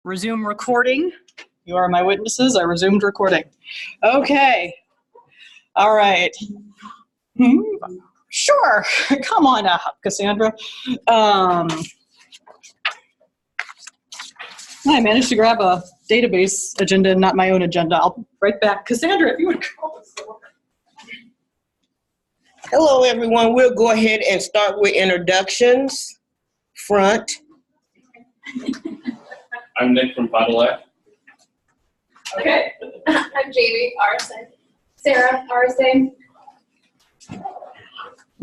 Resume recording. You are my witnesses. I resumed recording. Okay. All right. Sure. Come on up, Cassandra. I managed to grab a database agenda, not my own agenda. I'll be right back. Cassandra, if you would call this over. Hello, everyone. We'll go ahead and start with introductions. Front. I'm Nick from Patron. Okay. I'm Jamie, RSA. Sarah, RSA.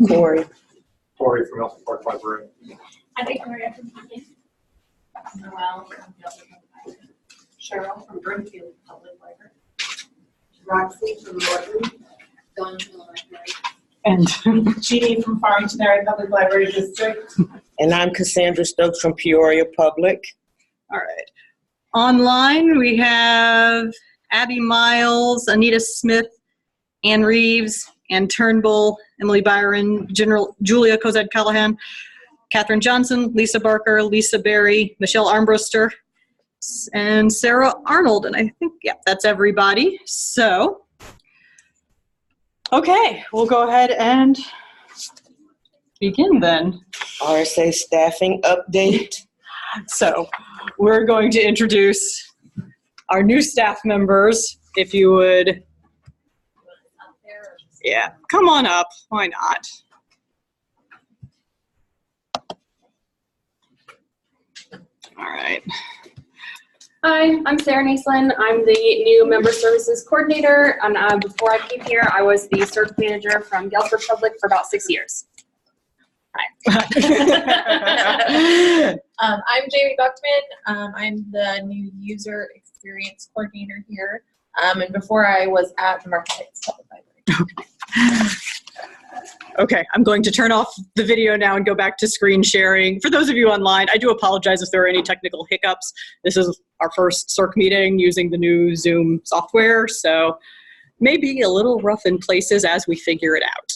Corey. Corey from Elton Park Library. I'm Victoria from Patron. Noelle from Delta Public Library. Cheryl from Brimfield Public Library. Roxy from Norton. Dawn from the Library. And Jeannie from Farmington Area Public Library District. And I'm Cassandra Stokes from Peoria Public. all right. Online, we have Abby Miles, Anita Smith, Ann Reeves, Ann Turnbull, Emily Byron, Julia Cozad-Callahan, Catherine Johnson, Lisa Barker, Lisa Berry, Michelle Armbruster, and Sarah Arnold. And I think, yeah, that's everybody. So, okay, we'll go ahead and begin then. RSA staffing update. So we're going to introduce our new staff members, if you would. Yeah, come on up. Why not? All right. Hi, I'm Sarah Naslin. I'm the new Member Services Coordinator. And before I came here, I was the search manager from Galesburg Public for about 6 years. Hi. I'm Jamie Buckman. I'm the new user experience coordinator here. And before I was at the Market Heights Public Library. Okay, I'm going to turn off the video now and go back to screen sharing. For those of you online, I do apologize if there are any technical hiccups. This is our first CERC meeting using the new Zoom software, so maybe a little rough in places as we figure it out.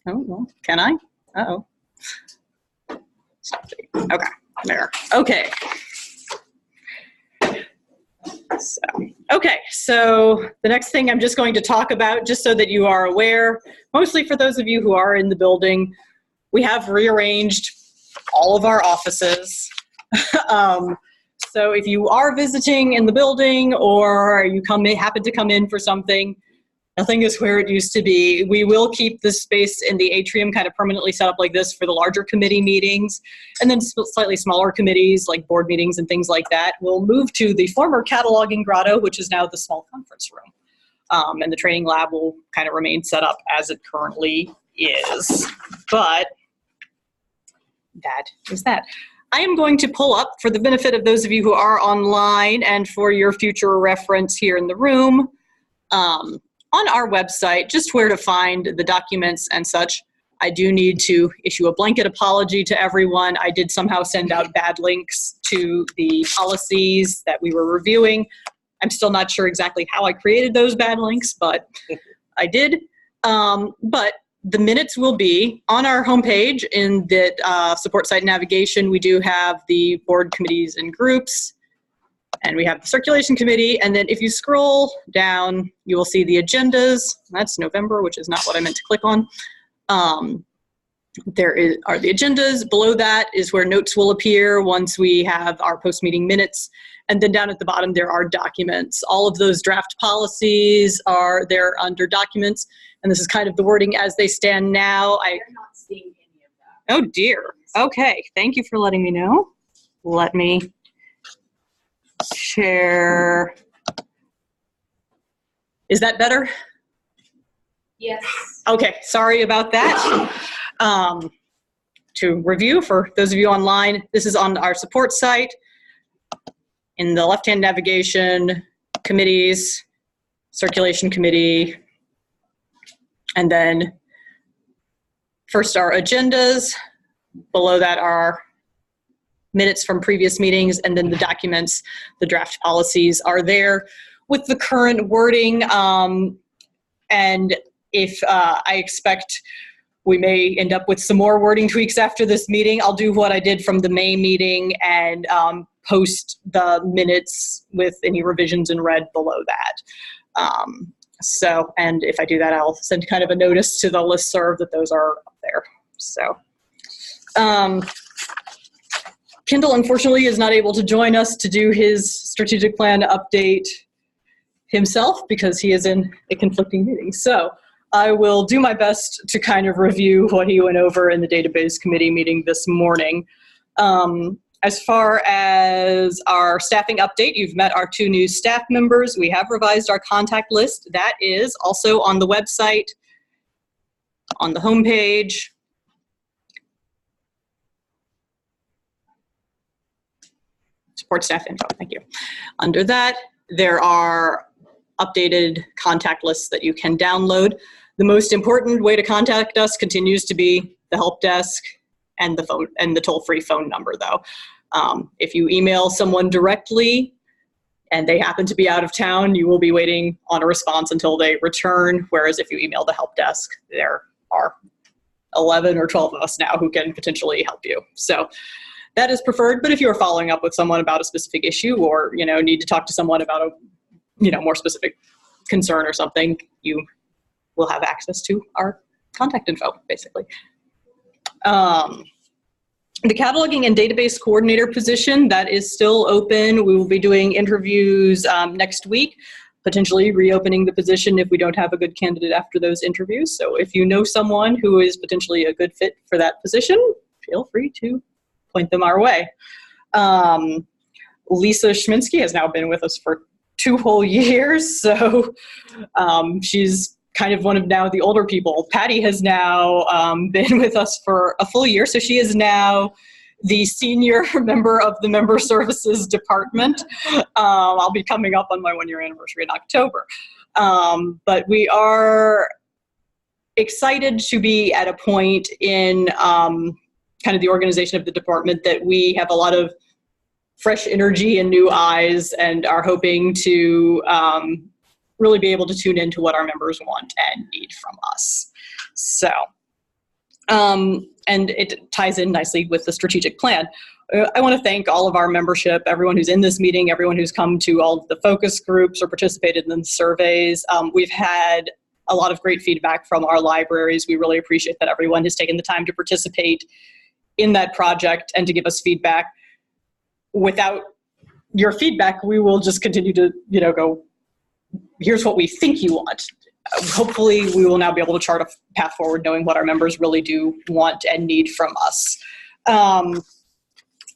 Oh, well, can I? Uh-oh. Okay, there. Okay. So the next thing I'm just going to talk about, just so that you are aware, mostly for those of you who are in the building, we have rearranged all of our offices. So if you are visiting in the building or you happen to come in for something, nothing is where it used to be. We will keep this space in the atrium kind of permanently set up like this for the larger committee meetings, and then slightly smaller committees like board meetings and things like that. We'll move to the former cataloging grotto, which is now the small conference room. And the training lab will kind of remain set up as it currently is. But that is that. I am going to pull up, for the benefit of those of you who are online and for your future reference here in the room, on our website, just where to find the documents and such. I do need to issue a blanket apology to everyone. I did somehow send out bad links to the policies that we were reviewing. I'm still not sure exactly how I created those bad links, but I did. But the minutes will be on our homepage in the support site navigation. We do have the board committees and groups, and we have the circulation committee. And then if you scroll down, you will see the agendas. That's November, which is not what I meant to click on. Are the agendas. Below that is where notes will appear once we have our post-meeting minutes. And then down at the bottom, there are documents. All of those draft policies are there under documents. And this is kind of the wording as they stand now. You're not seeing any of that. Oh dear. Okay, thank you for letting me know. Let me share. Is that better? Yes. Okay, sorry about that. To review, for those of you online, this is on our support site. In the left-hand navigation, committees, circulation committee, and then first our agendas. Below that are minutes from previous meetings, and then the documents, the draft policies are there with the current wording. And if I expect we may end up with some more wording tweaks after this meeting, I'll do what I did from the May meeting and post the minutes with any revisions in red below that. So, and if I do that, I'll send kind of a notice to the listserv that those are up there. So, Kendall, unfortunately, is not able to join us to do his strategic plan update himself because he is in a conflicting meeting. So I will do my best to kind of review what he went over in the database committee meeting this morning. As far as our staffing update, you've met our 2 new staff members. We have revised our contact list. That is also on the website, on the homepage. Support staff info, thank you. Under that, there are updated contact lists that you can download. The most important way to contact us continues to be the help desk and the phone and the toll-free phone number, though. If you email someone directly and they happen to be out of town, you will be waiting on a response until they return. Whereas if you email the help desk, there are 11 or 12 of us now who can potentially help you. So that is preferred. But if you are following up with someone about a specific issue, or need to talk to someone about a more specific concern or something, you will have access to our contact info, basically. The cataloging and database coordinator position, that is still open. We will be doing interviews next week, potentially reopening the position if we don't have a good candidate after those interviews. So if you know someone who is potentially a good fit for that position, feel free to point them our way. Lisa Schminsky has now been with us for 2 whole years, so she's kind of one of now the older people. Patty has now been with us for a full year, so she is now the senior member of the member services department. I'll be coming up on my 1-year anniversary in October. But we are excited to be at a point in kind of the organization of the department that we have a lot of fresh energy and new eyes, and are hoping to really be able to tune into what our members want and need from us. So, and it ties in nicely with the strategic plan. I want to thank all of our membership, everyone who's in this meeting, everyone who's come to all of the focus groups or participated in the surveys. We've had a lot of great feedback from our libraries. We really appreciate that everyone has taken the time to participate in that project and to give us feedback. Without your feedback, we will just continue to, go, here's what we think you want. Hopefully, we will now be able to chart a path forward knowing what our members really do want and need from us.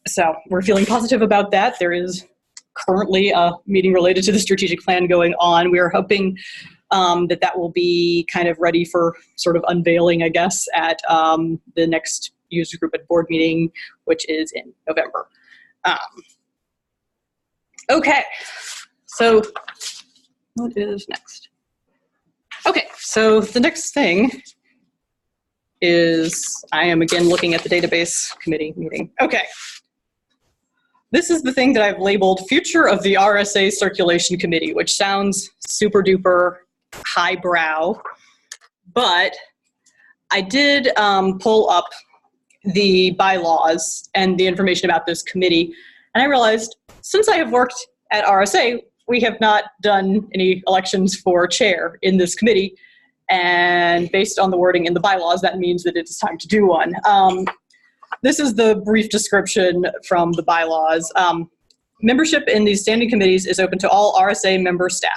So we're feeling positive about that. There is currently a meeting related to the strategic plan going on. We are hoping that will be kind of ready for sort of unveiling, I guess, at the next user group and board meeting, which is in November. Okay, so what is next? Okay, so the next thing is, I am again looking at the database committee meeting. Okay, this is the thing that I've labeled Future of the RSA Circulation Committee, which sounds super duper highbrow, but I did pull up the bylaws and the information about this committee, and I realized since I have worked at RSA, we have not done any elections for chair in this committee, and based on the wording in the bylaws, that means that it's time to do one. This is the brief description from the bylaws. Membership in these standing committees is open to all RSA member staff.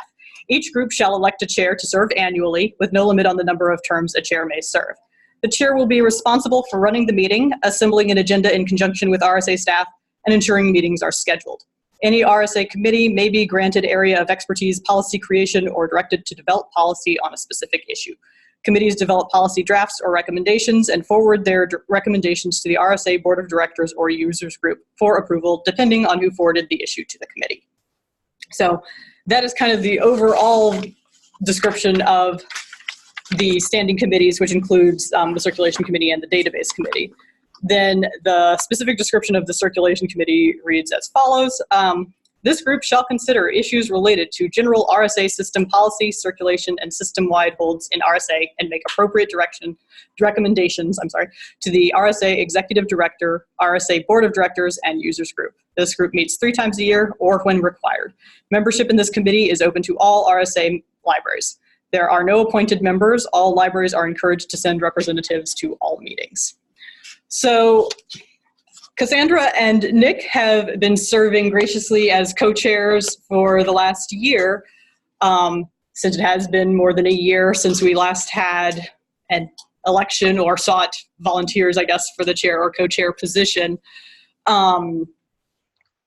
Each group shall elect a chair to serve annually, with no limit on the number of terms a chair may serve. The chair will be responsible for running the meeting, assembling an agenda in conjunction with RSA staff, and ensuring meetings are scheduled. Any RSA committee may be granted area of expertise, policy creation, or directed to develop policy on a specific issue. Committees develop policy drafts or recommendations and forward their recommendations to the RSA Board of Directors or users group for approval, depending on who forwarded the issue to the committee. So that is kind of the overall description of the standing committees, which includes the Circulation Committee and the Database Committee. Then the specific description of the Circulation Committee reads as follows. This group shall consider issues related to general RSA system policy, circulation, and system-wide holds in RSA and make appropriate recommendations to the RSA Executive Director, RSA Board of Directors, and Users Group. This group meets 3 times a year or when required. Membership in this committee is open to all RSA libraries. There are no appointed members. All libraries are encouraged to send representatives to all meetings. So Cassandra and Nick have been serving graciously as co-chairs for the last year, since it has been more than a year since we last had an election or sought volunteers, I guess, for the chair or co-chair position.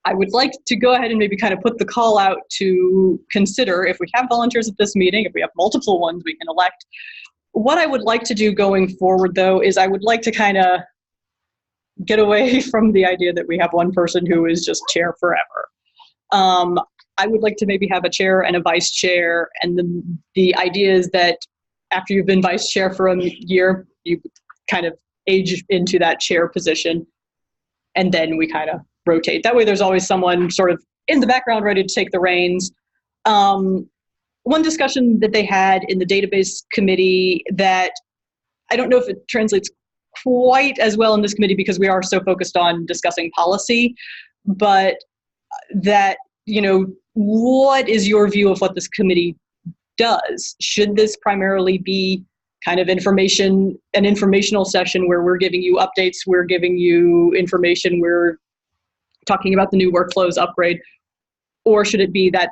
I would like to go ahead and maybe kind of put the call out to consider, if we have volunteers at this meeting, if we have multiple ones we can elect. What I would like to do going forward, though, is I would like to kind of get away from the idea that we have one person who is just chair forever. I would like to maybe have a chair and a vice chair, and the idea is that after you've been vice chair for a year, you kind of age into that chair position, and then we kind of rotate. That way there's always someone sort of in the background ready to take the reins. One discussion that they had in the database committee that I don't know if it translates quite as well in this committee because we are so focused on discussing policy, but that, you know, what is your view of what this committee does? Should this primarily be kind of an informational session where we're giving you updates, we're giving you information, we're talking about the new workflows upgrade, or should it be that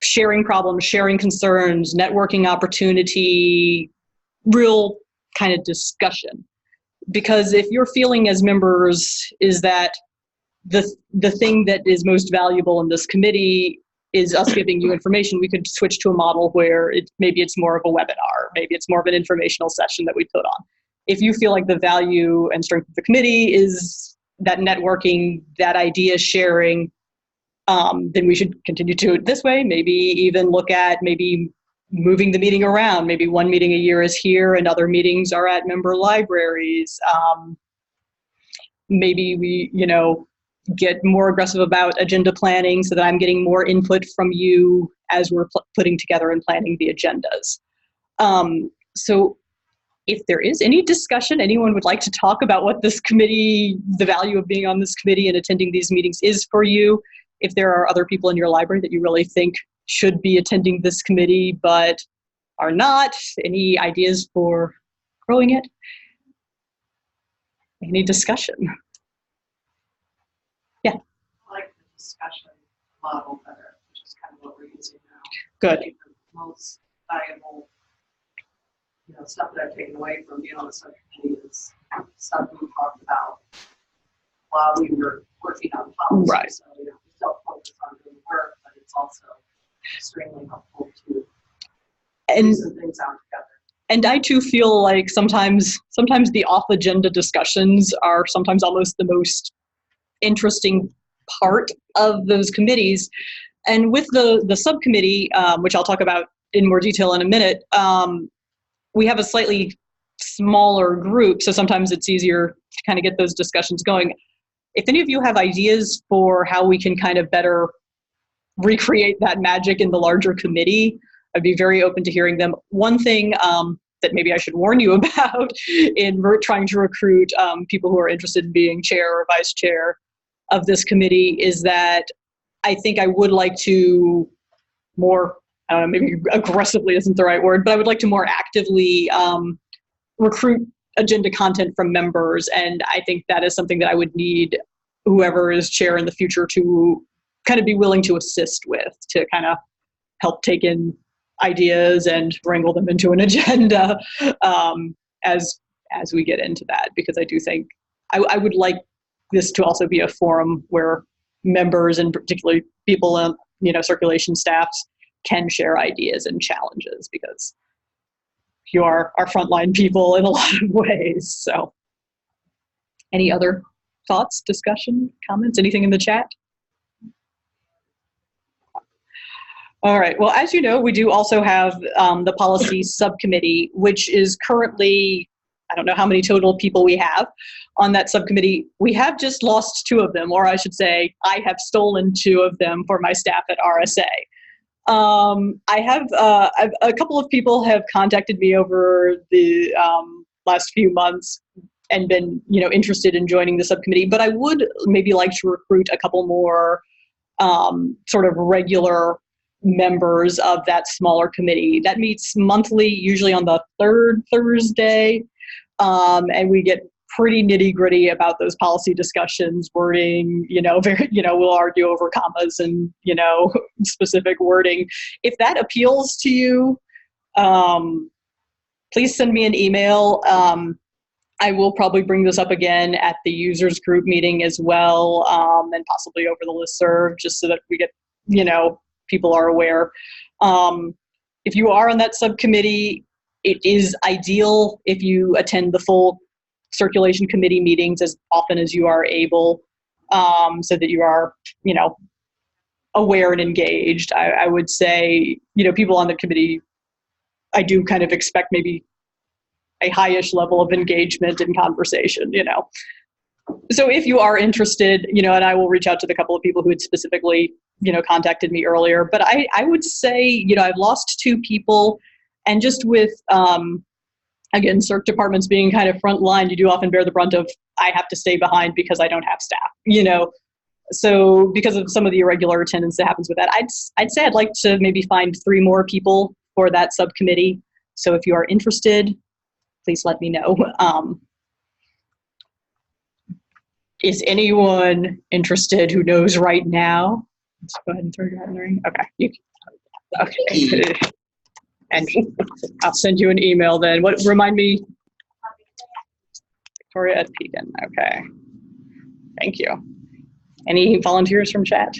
sharing problems, sharing concerns, networking opportunity, real kind of discussion? Because if your feeling as members is that the thing that is most valuable in this committee is us giving you information, we could switch to a model where maybe it's more of a webinar, maybe it's more of an informational session that we put on. If you feel like the value and strength of the committee is that networking, that idea sharing, then we should continue to do it this way. Maybe even look at maybe moving the meeting around. Maybe one meeting a year is here and other meetings are at member libraries. Maybe we, get more aggressive about agenda planning so that I'm getting more input from you as we're putting together and planning the agendas. So if there is any discussion, anyone would like to talk about what this committee, the value of being on this committee and attending these meetings is for you. If there are other people in your library that you really think should be attending this committee but are not, any ideas for growing it? Any discussion? Yeah. I like the discussion model better, which is kind of what we're using now. Good. I think the most valuable, stuff that I've taken away from being on the subcommittee is stuff we talked about while we were working on policy. Right. So, we still focus on doing work, but it's also extremely helpful to do some things out together. And I too feel like sometimes the off-agenda discussions are sometimes almost the most interesting part of those committees. And with the subcommittee, which I'll talk about in more detail in a minute, we have a slightly smaller group, so sometimes it's easier to kind of get those discussions going. If any of you have ideas for how we can kind of better recreate that magic in the larger committee, I'd be very open to hearing them. One thing that maybe I should warn you about in trying to recruit people who are interested in being chair or vice chair of this committee is that I think I would like to more, I don't know, maybe aggressively isn't the right word, but I would like to more actively recruit agenda content from members. And I think that is something that I would need whoever is chair in the future to kind of be willing to assist with, to kind of help take in ideas and wrangle them into an agenda as we get into that. Because I do think I would like this to also be a forum where members and particularly people, circulation staffs can share ideas and challenges, because you are our frontline people in a lot of ways. So any other thoughts, discussion, comments, anything in the chat? All right. Well, as you know, we do also have the policy subcommittee, which is currently I don't know how many total people we have on that subcommittee. We have just lost 2 of them, or I should say, I have stolen 2 of them for my staff at RSA. A couple of people have contacted me over the last few months and been, interested in joining the subcommittee, but I would maybe like to recruit a couple more sort of regular members of that smaller committee. That meets monthly, usually on the 3rd Thursday, and we get pretty nitty gritty about those policy discussions, wording, we'll argue over commas and, specific wording. If that appeals to you, please send me an email. I will probably bring this up again at the users group meeting as well, and possibly over the listserv, just so that we get, people are aware. If you are on that subcommittee, it is ideal if you attend the full circulation committee meetings as often as you are able, so that you are, aware and engaged. I would say, people on the committee, I do kind of expect maybe a high-ish level of engagement and conversation, So if you are interested, and I will reach out to the couple of people who had specifically, contacted me earlier, but I would say, I've lost 2 people, and just with, again, circ departments being kind of front line, you do often bear the brunt of, I have to stay behind because I don't have staff, So because of some of the irregular attendance that happens with that, I'd say I'd like to maybe find 3 more people for that subcommittee. So if you are interested, please let me know. Is anyone interested who knows right now? Let's go ahead and throw your hat in the ring. Okay. Okay. And I'll send you an email then. Remind me? Victoria at Pegan. Okay. Thank you. Any volunteers from chat?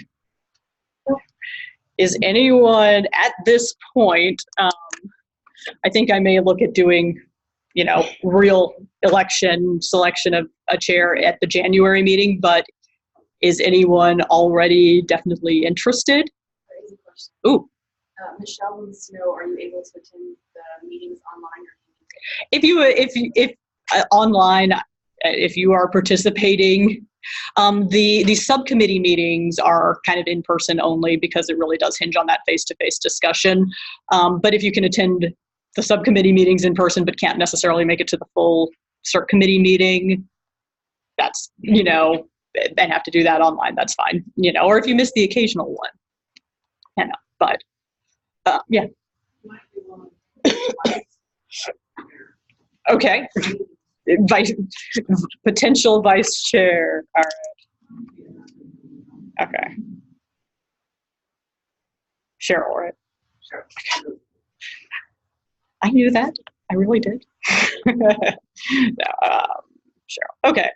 Is anyone at this point, I think I may look at doing, real election selection of a chair at the January meeting, but is anyone already definitely interested? There is a question. Ooh. Michelle wants to know, are you able to attend the meetings online? If online, if you are participating, the subcommittee meetings are kind of in person only because it really does hinge on that face-to-face discussion. But if you can attend the subcommittee meetings in person but can't necessarily make it to the full CERT committee meeting, that's, and have to do that online, that's fine, or if you miss the occasional one, but yeah. Okay. Potential vice chair. All right. Okay. Cheryl, right? Sure. I knew that. I really did. No, Cheryl. Okay.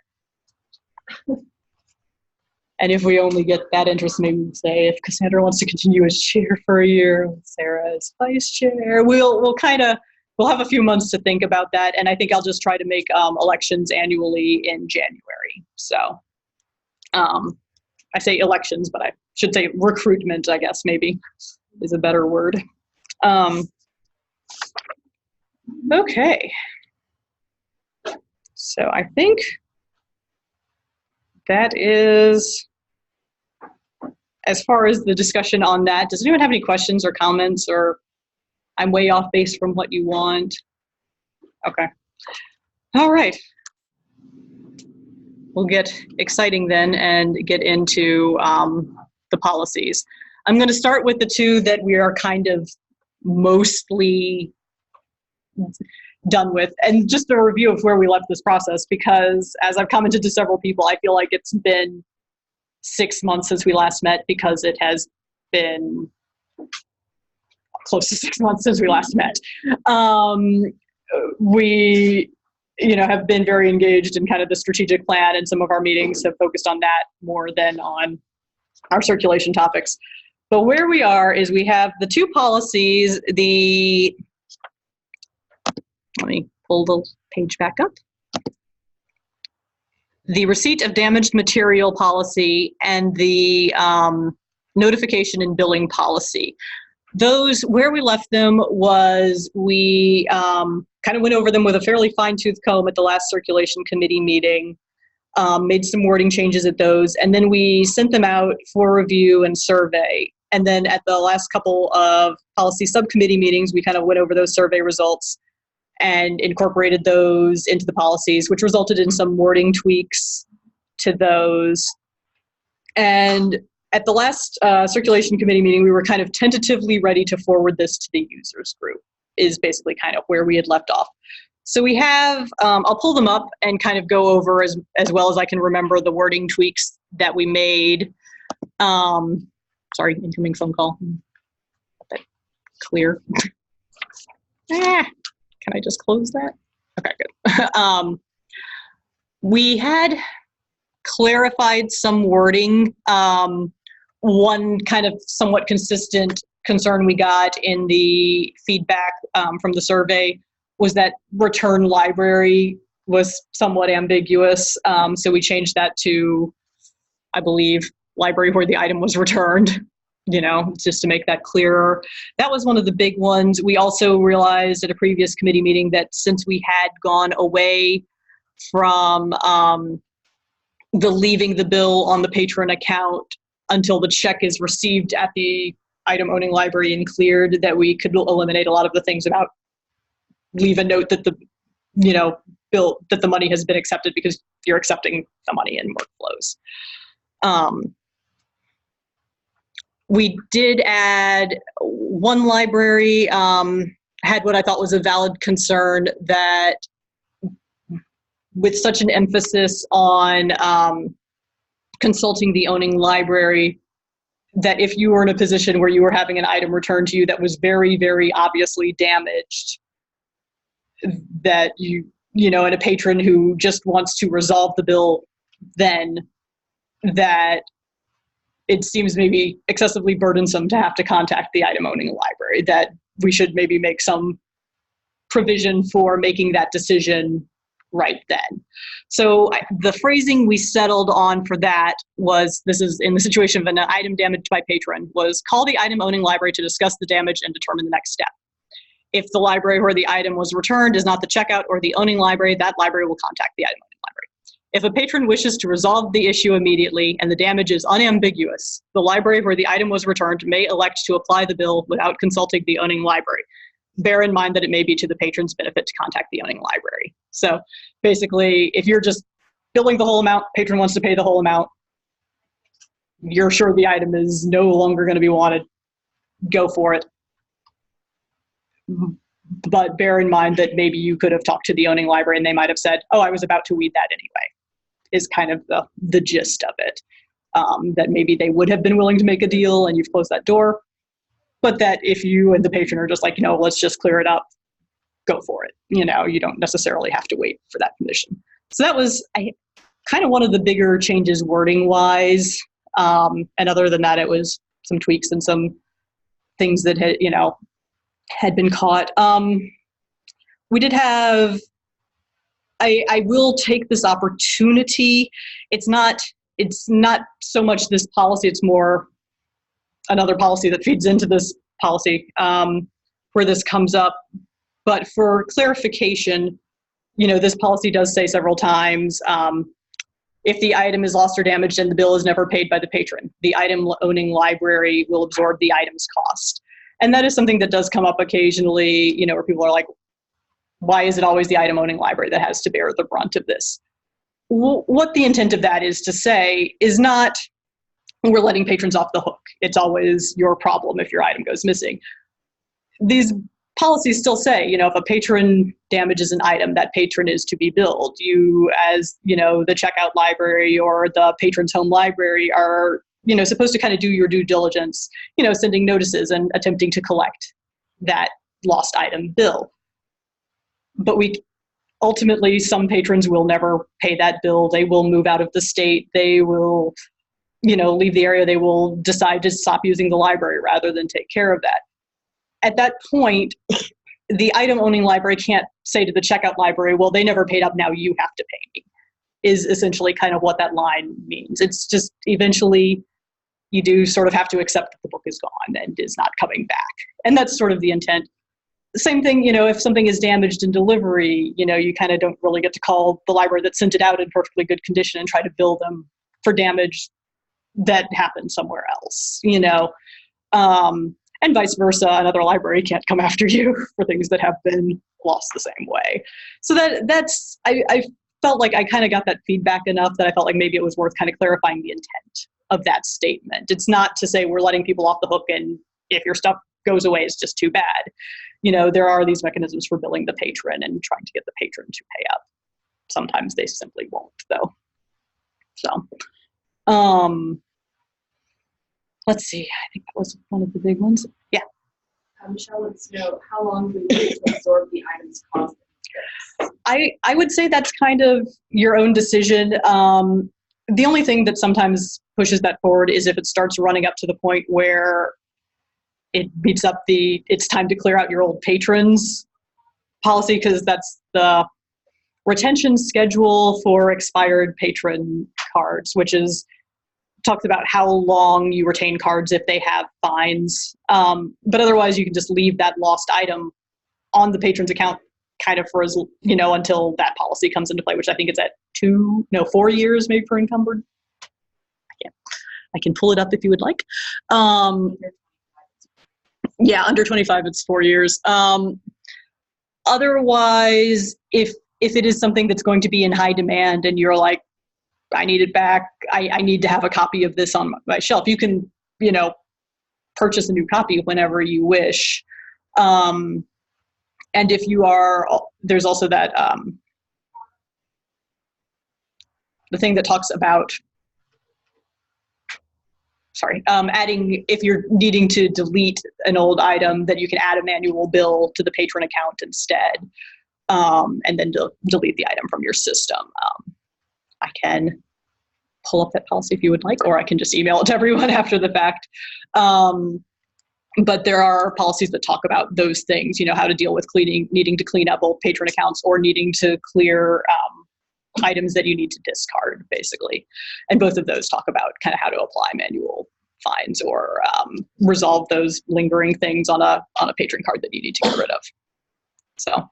And if we only get that interest, maybe we'll say if Cassandra wants to continue as chair for a year, Sarah as vice chair. We'll have a few months to think about that, and I think I'll just try to make elections annually in January. So I say elections, but I should say recruitment, I guess, maybe is a better word. Okay. So I think that is, as far as the discussion on that, does anyone have any questions or comments, or I'm way off base from what you want? Okay. All right. We'll get exciting then and get into the policies. I'm going to start with the 2 that we are kind of mostly done with, and just a review of where we left this process, because as I've commented to several people, I feel like it's been 6 months since we last met, because it has been close to 6 months since we last met. We, have been very engaged in kind of the strategic plan, and some of our meetings have focused on that more than on our circulation topics. But where we are is we have the 2 policies, let me pull the page back up. The receipt of damaged material policy and the notification and billing policy. Those, where we left them was we kind of went over them with a fairly fine-tooth comb at the last circulation committee meeting, made some wording changes at those, and then we sent them out for review and survey. And then at the last couple of policy subcommittee meetings, we kind of went over those survey results and incorporated those into the policies, which resulted in some wording tweaks to those. And at the last circulation committee meeting, we were kind of tentatively ready to forward this to the users group, is basically kind of where we had left off. So we have, I'll pull them up and kind of go over as well as I can remember the wording tweaks that we made. Sorry, incoming phone call. That clear. Can I just close that? Okay, good. We had clarified some wording. One kind of somewhat consistent concern we got in the feedback from the survey was that return library was somewhat ambiguous. So we changed that to, I believe, library where the item was returned, just to make that clearer. That was one of the big ones. We also realized at a previous committee meeting that since we had gone away from the leaving the bill on the patron account until the check is received at the item owning library and cleared, that we could eliminate a lot of the things about leave a note that the bill, that the money has been accepted, because you're accepting the money in workflows. We did add one library, had what I thought was a valid concern that with such an emphasis on consulting the owning library, that if you were in a position where you were having an item returned to you that was very, very obviously damaged, that and a patron who just wants to resolve the bill, then that it seems maybe excessively burdensome to have to contact the item owning library, that we should maybe make some provision for making that decision right then. So the phrasing we settled on for that was, this is in the situation of an item damaged by patron, was call the item owning library to discuss the damage and determine the next step. If the library where the item was returned is not the checkout or the owning library, that library will contact the item owning library. If a patron wishes to resolve the issue immediately and the damage is unambiguous, the library where the item was returned may elect to apply the bill without consulting the owning library. Bear in mind that it may be to the patron's benefit to contact the owning library. So basically, if you're just billing the whole amount, patron wants to pay the whole amount, you're sure the item is no longer going to be wanted, go for it. But bear in mind that maybe you could have talked to the owning library and they might have said, oh, I was about to weed that anyway, is kind of the gist of it. That maybe they would have been willing to make a deal and you've closed that door, but that if you and the patron are just like, let's just clear it up, go for it. You don't necessarily have to wait for that permission. So that was kind of one of the bigger changes wording wise. And other than that, it was some tweaks and some things that had been caught. We did have, I will take this opportunity. It's not so much this policy, it's more another policy that feeds into this policy where this comes up. But for clarification, this policy does say several times, if the item is lost or damaged and the bill is never paid by the patron, the item owning library will absorb the item's cost. And that is something that does come up occasionally, where people are like, why is it always the item owning library that has to bear the brunt of this? What the intent of that is to say is not, we're letting patrons off the hook. It's always your problem if your item goes missing. These policies still say, if a patron damages an item, that patron is to be billed. You, as, the checkout library or the patron's home library, are supposed to kind of do your due diligence, sending notices and attempting to collect that lost item bill. But ultimately, some patrons will never pay that bill. They will move out of the state. They will, leave the area. They will decide to stop using the library rather than take care of that. At that point, the item owning library can't say to the checkout library, well, they never paid up, now you have to pay me, is essentially kind of what that line means. It's just eventually you do sort of have to accept that the book is gone and is not coming back. And that's sort of the intent. same thing, if something is damaged in delivery, you kind of don't really get to call the library that sent it out in perfectly good condition and try to bill them for damage that happened somewhere else, and vice versa. Another library can't come after you for things that have been lost the same way. So that's, I felt like I kind of got that feedback enough that I felt like maybe it was worth kind of clarifying the intent of that statement. It's not to say we're letting people off the hook and if your stuff goes away, it's just too bad. There are these mechanisms for billing the patron and trying to get the patron to pay up. Sometimes they simply won't, though. So, let's see. I think that was one of the big ones. Yeah. Michelle wants to know, how long do we need to absorb the items cost? I would say that's kind of your own decision. The only thing that sometimes pushes that forward is if it starts running up to the point where it beats up it's time to clear out your old patrons policy, because that's the retention schedule for expired patron cards, which talks about how long you retain cards if they have fines. But otherwise, you can just leave that lost item on the patron's account kind of for until that policy comes into play, which I think it's at 4 years maybe for encumbered. I can pull it up if you would like. Yeah, under 25, it's 4 years. Otherwise, if it is something that's going to be in high demand and you're like, I need it back, I need to have a copy of this on my shelf, you can, purchase a new copy whenever you wish. And if you are, there's also that, the thing that talks about, adding, if you're needing to delete an old item, then you can add a manual bill to the patron account instead, and then delete the item from your system. I can pull up that policy if you would like, or I can just email it to everyone after the fact. But there are policies that talk about those things, how to deal with needing to clean up old patron accounts or needing to clear items that you need to discard, basically. And both of those talk about kind of how to apply manual fines or resolve those lingering things on a patron card that you need to get rid of. So,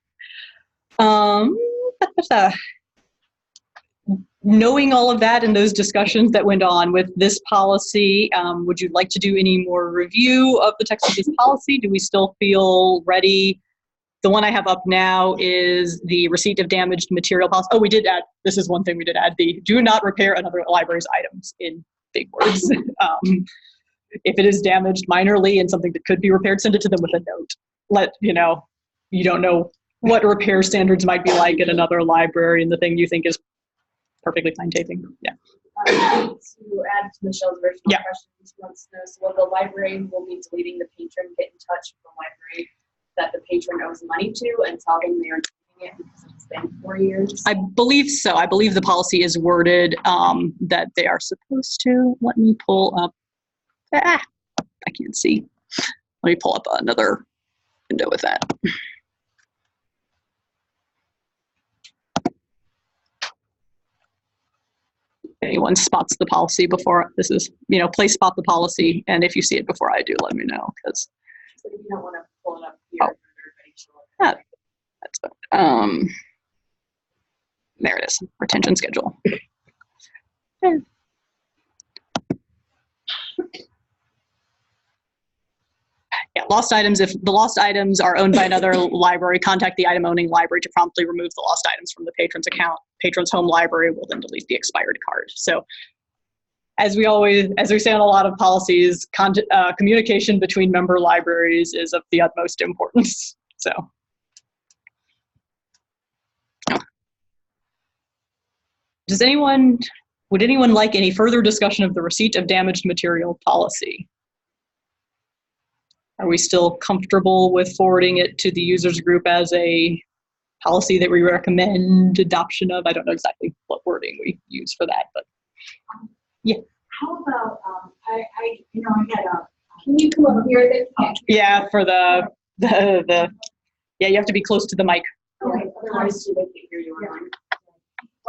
knowing all of that and those discussions that went on with this policy, would you like to do any more review of the text of this policy? Do we still feel ready? The one I have up now is the receipt of damaged material policy. Oh, we did add, this is one thing we did add, the do not repair another library's items in big words. If it is damaged minorly and something that could be repaired, send it to them with a note. You don't know what repair standards might be like at another library, and the thing you think is perfectly fine taping. Yeah. To add to Michelle's original question, she wants to know, so will the library will be deleting the patron, get in touch with the library that the patron owes money to and tell them they are doing it because it's been 4 years? I believe so. I believe the policy is worded that they are supposed to. Let me pull up. I can't see. Let me pull up another window with that. Anyone spots the policy before this is, please spot the policy. And if you see it before I do, let me know. Because so if you don't want to pull it up here, that's there it is. Retention schedule. Yeah, lost items. If the lost items are owned by another library, contact the item owning library to promptly remove the lost items from the patron's account. Patron's home library will then delete the expired card. So as we say on a lot of policies, communication between member libraries is of the utmost importance. So. Would anyone like any further discussion of the receipt of damaged material policy? Are we still comfortable with forwarding it to the users group as a policy that we recommend adoption of? I don't know exactly what wording we use for that, but yeah. How about, I had a, can you come over here? Yeah, for the yeah, you have to be close to the mic. Okay, otherwise they can't hear you online.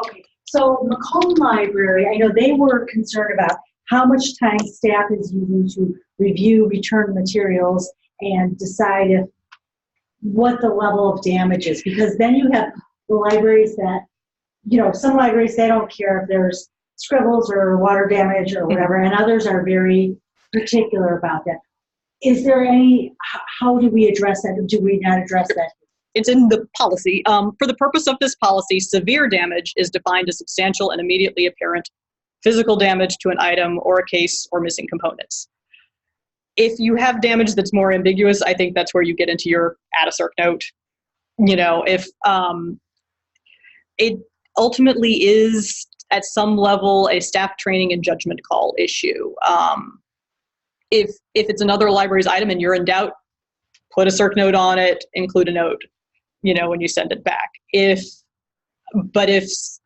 Okay, so Macomb Library, I know they were concerned about how much time staff is using to review return materials and decide if what the level of damage is, because then you have the libraries that, some libraries, they don't care if there's scribbles or water damage or whatever, and others are very particular about that. Is there how do we address that? Do we not address that? It's in the policy. For the purpose of this policy, severe damage is defined as substantial and immediately apparent physical damage to an item or a case or missing components. If you have damage that's more ambiguous, I think that's where you get into your add a cert note. If it ultimately is at some level a staff training and judgment call issue. If it's another library's item and you're in doubt, put a cert note on it, include a note, when you send it back.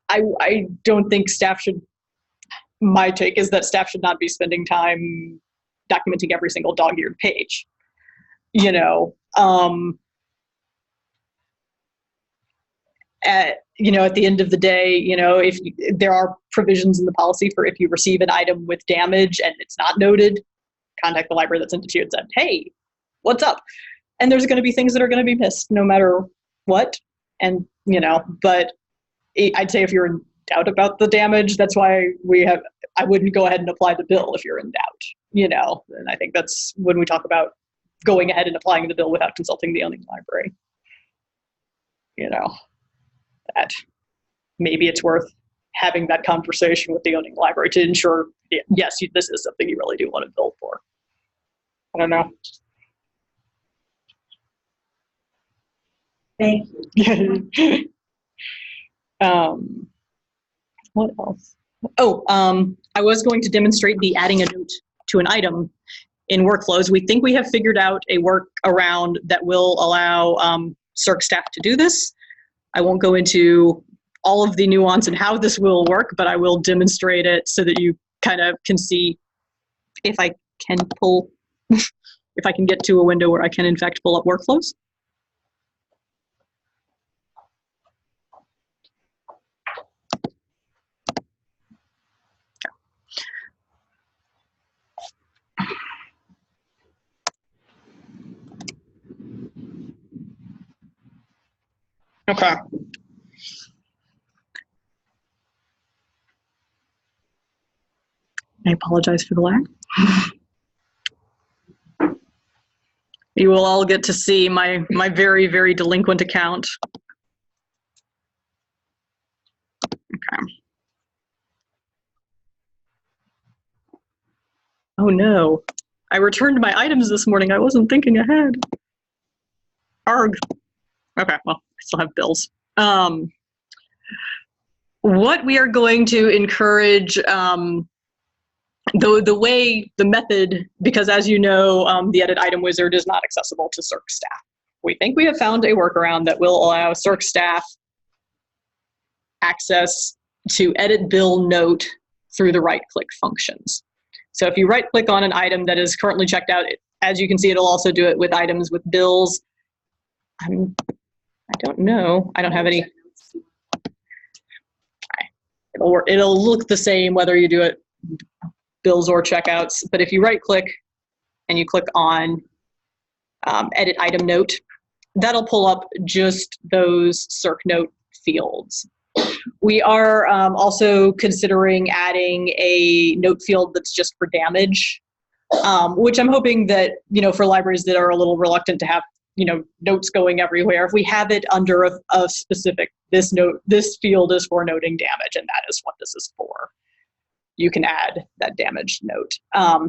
I don't think staff should, my take is that staff should not be spending time documenting every single dog-eared page, at the end of the day, if there are provisions in the policy for if you receive an item with damage and it's not noted, contact the library that sent it to you and said, hey, what's up? And there's going to be things that are going to be missed no matter what. And, but I'd say if you're in doubt about the damage, that's why I wouldn't go ahead and apply the bill if you're in doubt, and I think that's when we talk about going ahead and applying the bill without consulting the owning library, that maybe it's worth having that conversation with the owning library to ensure, yes, this is something you really do want to bill for. I don't know. Thank you. What else? I was going to demonstrate the adding a note to an item in workflows. We think we have figured out a workaround that will allow CERC staff to do this. I won't go into all of the nuance and how this will work, but I will demonstrate it so that you kind of can see if I can if I can get to a window where I can in fact pull up workflows. Okay. I apologize for the lag. You will all get to see my very, very delinquent account. Okay. Oh no. I returned my items this morning. I wasn't thinking ahead. Arg. Okay, well, I still have bills. What we are going to encourage, the method, because as you know, the Edit Item Wizard is not accessible to CERC staff. We think we have found a workaround that will allow CERC staff access to edit bill note through the right-click functions. So if you right-click on an item that is currently checked out, as you can see, it'll also do it with items with bills. I don't know. I don't have any. It'll look the same whether you do it bills or checkouts. But if you right-click and you click on Edit Item Note, that'll pull up just those CERC note fields. We are also considering adding a note field that's just for damage, which I'm hoping that, for libraries that are a little reluctant to have, notes going everywhere, if we have it under a specific, this field is for noting damage, and that is what this is for, you can add that damage note.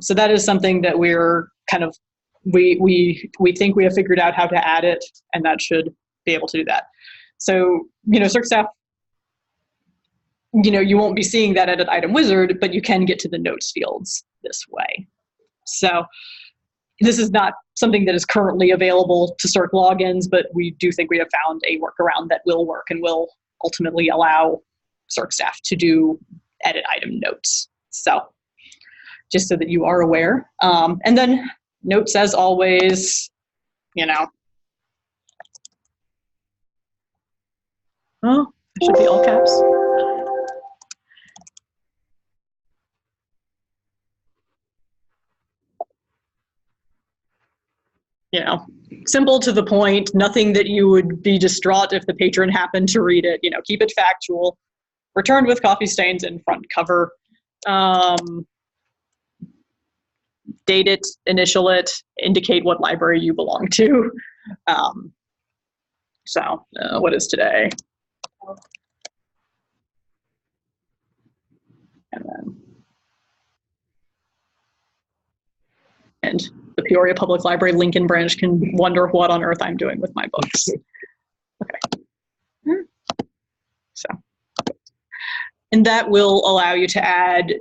So that is something that we're kind of, we think we have figured out how to add it, and that should be able to do that. So, CERC staff, you won't be seeing that Edit Item Wizard, but you can get to the notes fields this way. So this is not something that is currently available to CERC logins, but we do think we have found a workaround that will work and will ultimately allow CERC staff to do edit item notes. So just so that you are aware. And then notes, as always, oh, it should be all caps. you know, simple to the point, nothing that you would be distraught if the patron happened to read it. You know, keep it factual. Returned with coffee stains in front cover. Date it, initial it, indicate what library you belong to. What is today? And the Peoria Public Library Lincoln branch can wonder what on earth I'm doing with my books. Okay. So, and that will allow you to add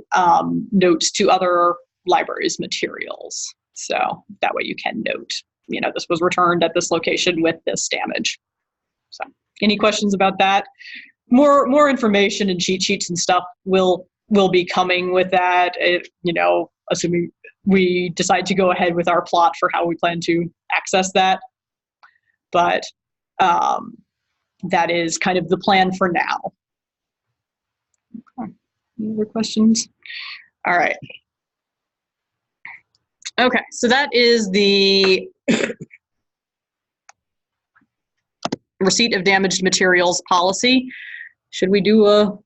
notes to other libraries' materials. So that way you can note, you know, this was returned at this location with this damage. So any questions about that? More information and cheat sheets and stuff will be coming with that, you know, assuming we decide to go ahead with our plot for how we plan to access that. But that is kind of the plan for now. Any other questions? All right. Okay, so that is the receipt of damaged materials policy. Should we do a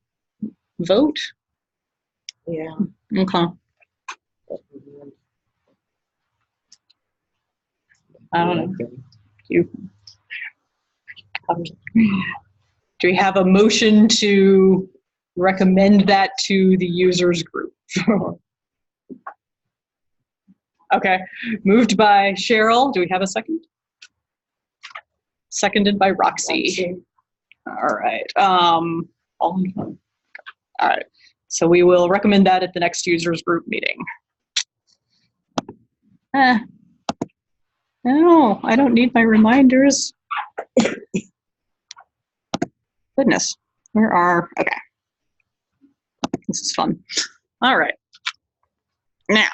vote? Yeah. Okay. I don't know. Do we have a motion to recommend that to the users group? Okay, moved by Cheryl. Do we have a second? Seconded by Roxy. All right. All right. So we will recommend that at the next users group meeting. No, I don't need my reminders. Goodness, okay. This is fun. All right. Now,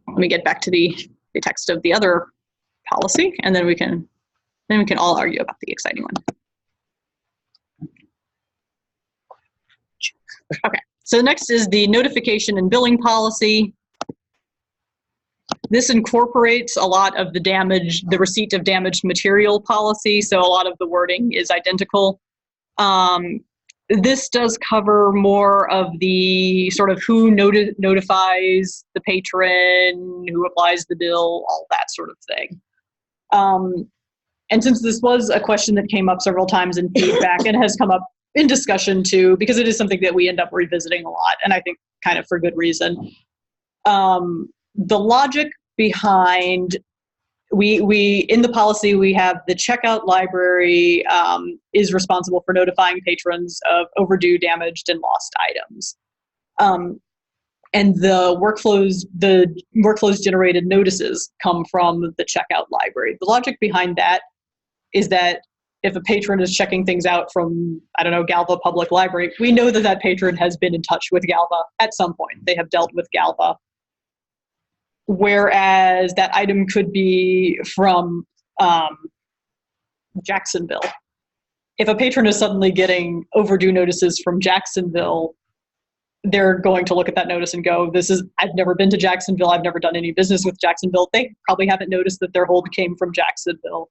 let me get back to the text of the other policy, and then we can all argue about the exciting one. Okay, so next is the notification and billing policy. This incorporates a lot of the receipt of damaged material policy, so a lot of the wording is identical. This does cover more of the sort of who notifies the patron, who applies the bill, all that sort of thing. And since this was a question that came up several times in feedback and has come up in discussion too, because it is something that we end up revisiting a lot, and I think kind of for good reason. The logic behind, we in the policy, we have the checkout library is responsible for notifying patrons of overdue, damaged, and lost items. And the workflows generated notices come from the checkout library. The logic behind that is that if a patron is checking things out from, I don't know, Galva Public Library, we know that that patron has been in touch with Galva at some point. They have dealt with Galva. Whereas that item could be from Jacksonville. If a patron is suddenly getting overdue notices from Jacksonville, they're going to look at that notice and go, I've never been to Jacksonville, I've never done any business with Jacksonville. They probably haven't noticed that their hold came from Jacksonville.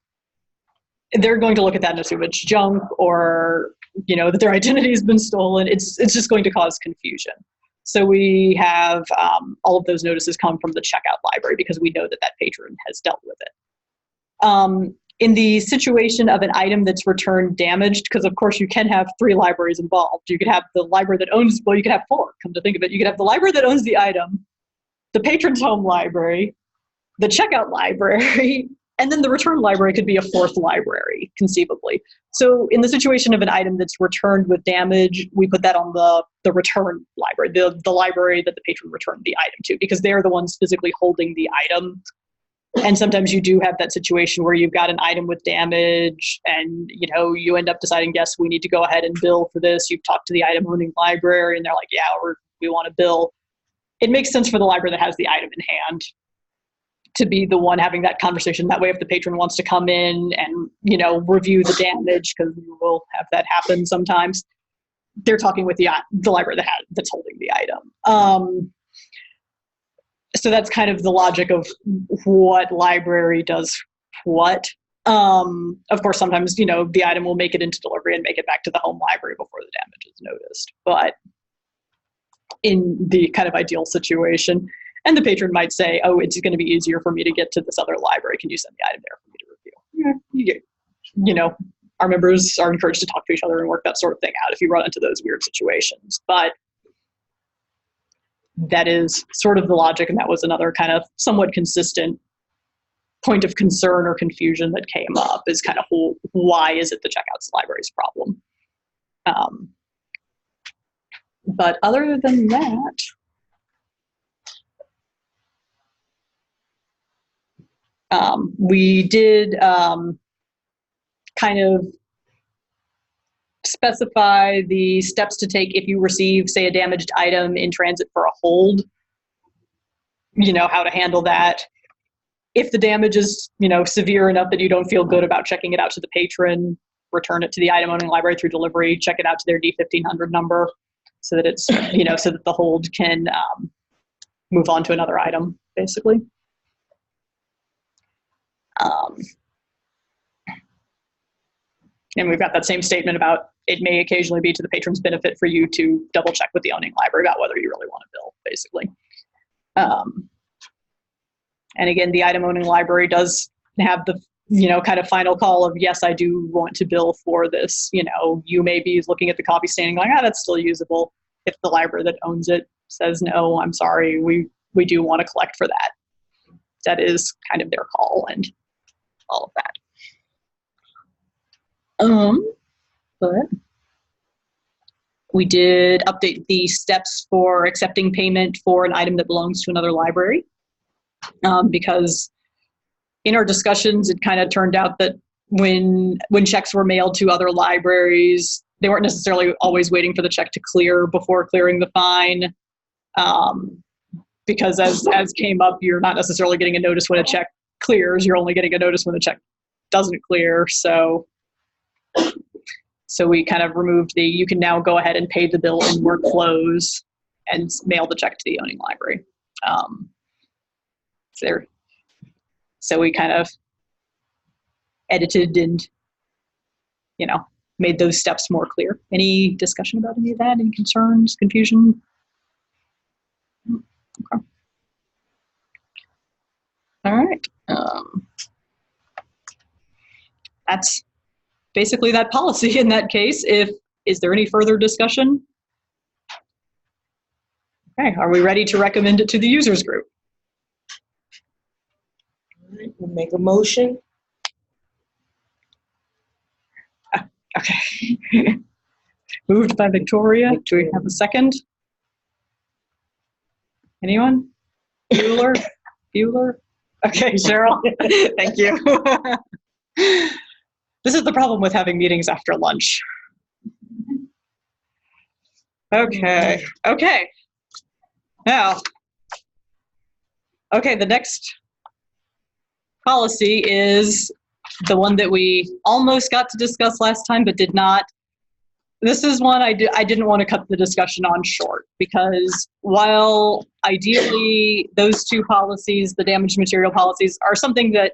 They're going to look at that and assume it's junk, or, you know, that their identity has been stolen. It's just going to cause confusion. So we have all of those notices come from the checkout library because we know that that patron has dealt with it. In the situation of an item that's returned damaged, because of course you can have 3 libraries involved. You could have the library that owns, well, you could have 4, come to think of it. You could have the library that owns the item, the patron's home library, the checkout library, and then the return library could be a 4th library, conceivably. So in the situation of an item that's returned with damage, we put that on the return library, the library that the patron returned the item to, because they're the ones physically holding the item. And sometimes you do have that situation where you've got an item with damage and, you know, you end up deciding, yes, we need to go ahead and bill for this. You've talked to the item owning library and they're like, yeah, we want to bill. It makes sense for the library that has the item in hand to be the one having that conversation. That way, if the patron wants to come in and, you know, review the damage, because we will have that happen sometimes, they're talking with the library that's holding the item. So that's kind of the logic of what library does what. Of course, sometimes, the item will make it into delivery and make it back to the home library before the damage is noticed. But in the kind of ideal situation, and the patron might say, oh, it's going to be easier for me to get to this other library. Can you send the item there for me to review? Yeah, our members are encouraged to talk to each other and work that sort of thing out if you run into those weird situations. But that is sort of the logic, and that was another kind of somewhat consistent point of concern or confusion that came up, is kind of why is it the checkouts library's problem? But other than that, we did kind of specify the steps to take if you receive, say, a damaged item in transit for a hold, how to handle that. If the damage is, severe enough that you don't feel good about checking it out to the patron, return it to the item owning library through delivery, check it out to their D1500 number so that it's, so that the hold can move on to another item, basically. And we've got that same statement about it may occasionally be to the patron's benefit for you to double check with the owning library about whether you really want to bill, basically. And again, the item owning library does have the, kind of final call of, yes, I do want to bill for this. You may be looking at the copy standing going, that's still usable. If the library that owns it says, no, I'm sorry, we do want to collect for that. That is kind of their call and all of that. But we did update the steps for accepting payment for an item that belongs to another library. Because in our discussions, it kind of turned out that when checks were mailed to other libraries, they weren't necessarily always waiting for the check to clear before clearing the fine. Because as came up, you're not necessarily getting a notice when a check clears. You're only getting a notice when the check doesn't clear. So we kind of removed you can now go ahead and pay the bill in workflows and mail the check to the owning library. So we kind of edited and, made those steps more clear. Any discussion about any of that? Any concerns, confusion? Okay. All right. That's basically that policy in that case. Is there any further discussion? Okay, are we ready to recommend it to the users group? All right, we'll make a motion. Okay. Moved by Victoria. Do we have a second? Anyone? Bueller? Okay, Cheryl. Thank you. This is the problem with having meetings after lunch. Okay. Now, the next policy is the one that we almost got to discuss last time, but did not. This is one I didn't want to cut the discussion on short, because while ideally those two policies, the damaged material policies, are something that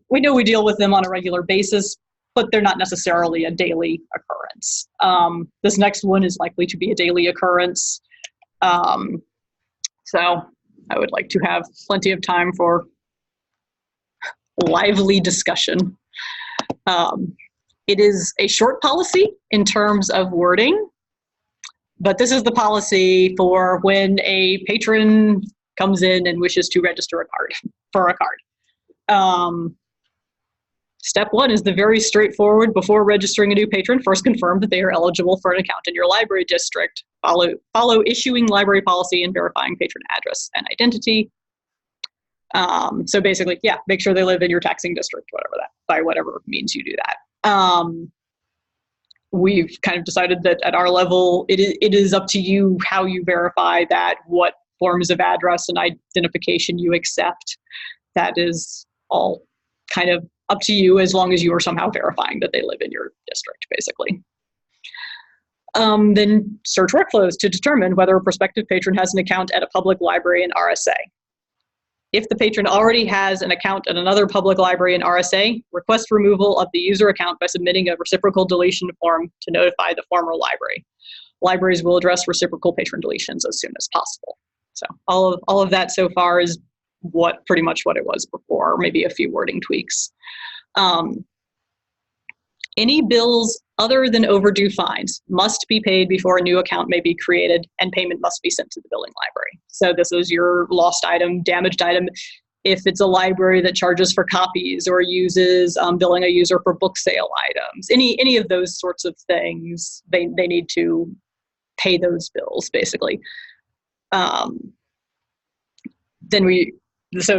we know we deal with them on a regular basis, but they're not necessarily a daily occurrence. This next one is likely to be a daily occurrence. So I would like to have plenty of time for lively discussion. It is a short policy in terms of wording, but this is the policy for when a patron comes in and wishes to register a card. Step one is the very straightforward: before registering a new patron, first confirm that they are eligible for an account in your library district. Follow issuing library policy and verifying patron address and identity. So basically, make sure they live in your taxing district, by whatever means you do that. We've kind of decided that at our level, it is up to you how you verify that, what forms of address and identification you accept. That is all kind of up to you, as long as you are somehow verifying that they live in your district, basically. Then search workflows to determine whether a prospective patron has an account at a public library in RSA. If the patron already has an account at another public library in RSA, request removal of the user account by submitting a reciprocal deletion form to notify the former library. Libraries will address reciprocal patron deletions as soon as possible. So all of that so far is pretty much what it was before, maybe a few wording tweaks. Any bills other than overdue fines must be paid before a new account may be created, and payment must be sent to the billing library. So this is your lost item, damaged item. If it's a library that charges for copies or uses billing a user for book sale items, any of those sorts of things, they need to pay those bills, basically. So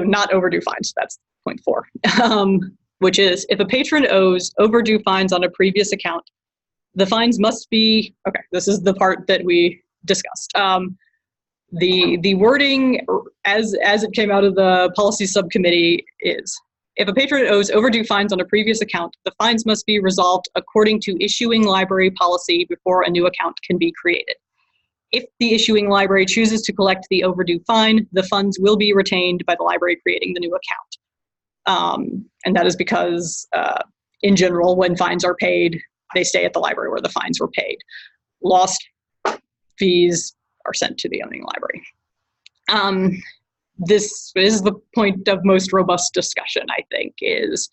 not overdue fines, that's point 4. Which is, if a patron owes overdue fines on a previous account, the fines must be, okay, this is the part that we discussed. The wording as it came out of the policy subcommittee is, if a patron owes overdue fines on a previous account, the fines must be resolved according to issuing library policy before a new account can be created. If the issuing library chooses to collect the overdue fine, the funds will be retained by the library creating the new account. And that is because, in general, when fines are paid, they stay at the library where the fines were paid. Lost fees are sent to the owning library. This is the point of most robust discussion, I think, is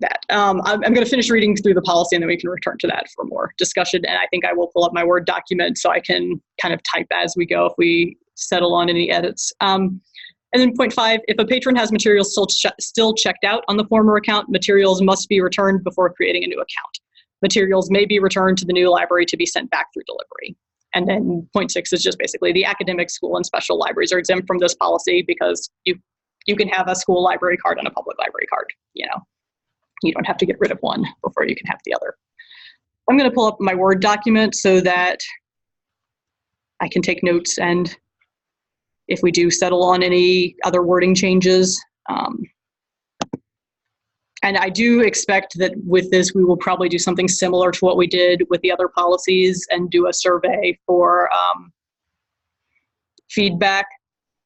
that. I'm going to finish reading through the policy and then we can return to that for more discussion. And I think I will pull up my Word document so I can kind of type as we go if we settle on any edits. And then point 5, if a patron has materials still checked out on the former account, materials must be returned before creating a new account. Materials may be returned to the new library to be sent back through delivery. And then point 6 is just basically the academic, school, and special libraries are exempt from this policy because you can have a school library card and a public library card. You don't have to get rid of one before you can have the other. I'm going to pull up my Word document so that I can take notes, and if we do settle on any other wording changes. And I do expect that with this, we will probably do something similar to what we did with the other policies and do a survey for feedback.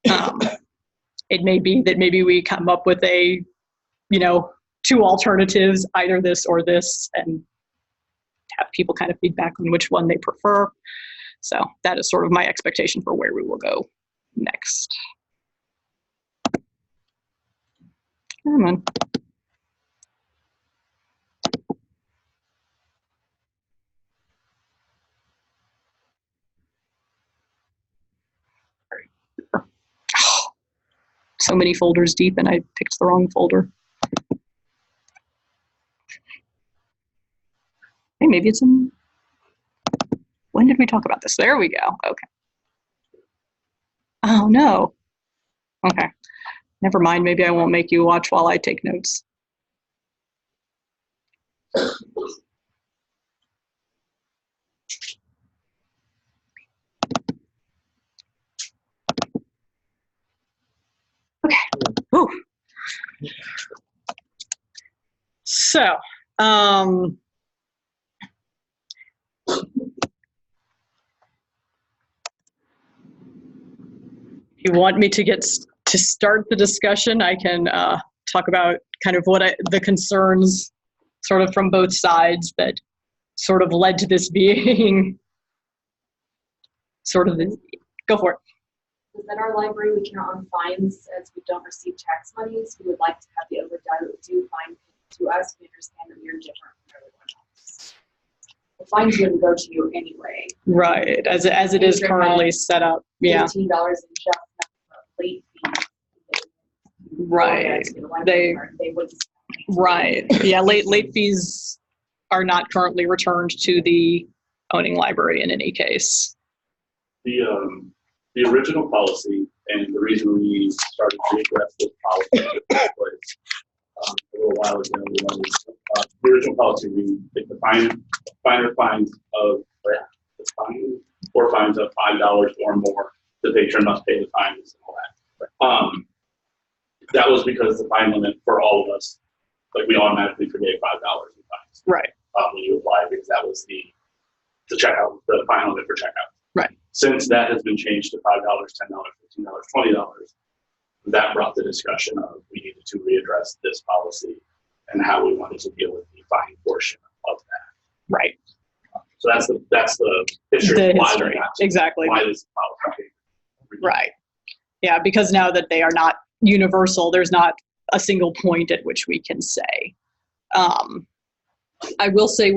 It may be that maybe we come up with 2 alternatives, either this or this, and have people kind of feedback on which one they prefer. So that is sort of my expectation for where we will go next. Come on. So many folders deep and I picked the wrong folder. Hey, maybe it's in, when did we talk about this? There we go, okay. Oh no, okay. Never mind, maybe I won't make you watch while I take notes. Okay, ooh. So, you want me to start the discussion, I can talk about kind of the concerns sort of from both sides that sort of led to this being sort of, go for it. Is that our library, we cannot on fines as we don't receive tax monies. We would like to have the overdue fine to us. We understand that we are different from everyone else. The fines wouldn't go to you anyway. Right, as it is currently set up, yeah. $18 in just late fees. Right, They wouldn't. right, yeah, late fees are not currently returned to the owning library in any case. The original policy, and the reason we started to address this policy was a little while ago. The original policy, we take the finer fines of the fine, or fines of $5 or more. The patron must pay the fines and all that. That was because the fine limit for all of us, like we automatically forgave $5 in fines. Right. When you apply, because that was the the checkout, the fine limit for checkout. Right. Since that has been changed to $5, $10, $15, $20, that brought the discussion of we needed to readdress this policy and how we wanted to deal with the fine portion of that. Right. So that's the history The of why history, we got to- exactly. why this policy came. Right. Yeah, because now that they are not universal, there's not a single point at which we can say. I will say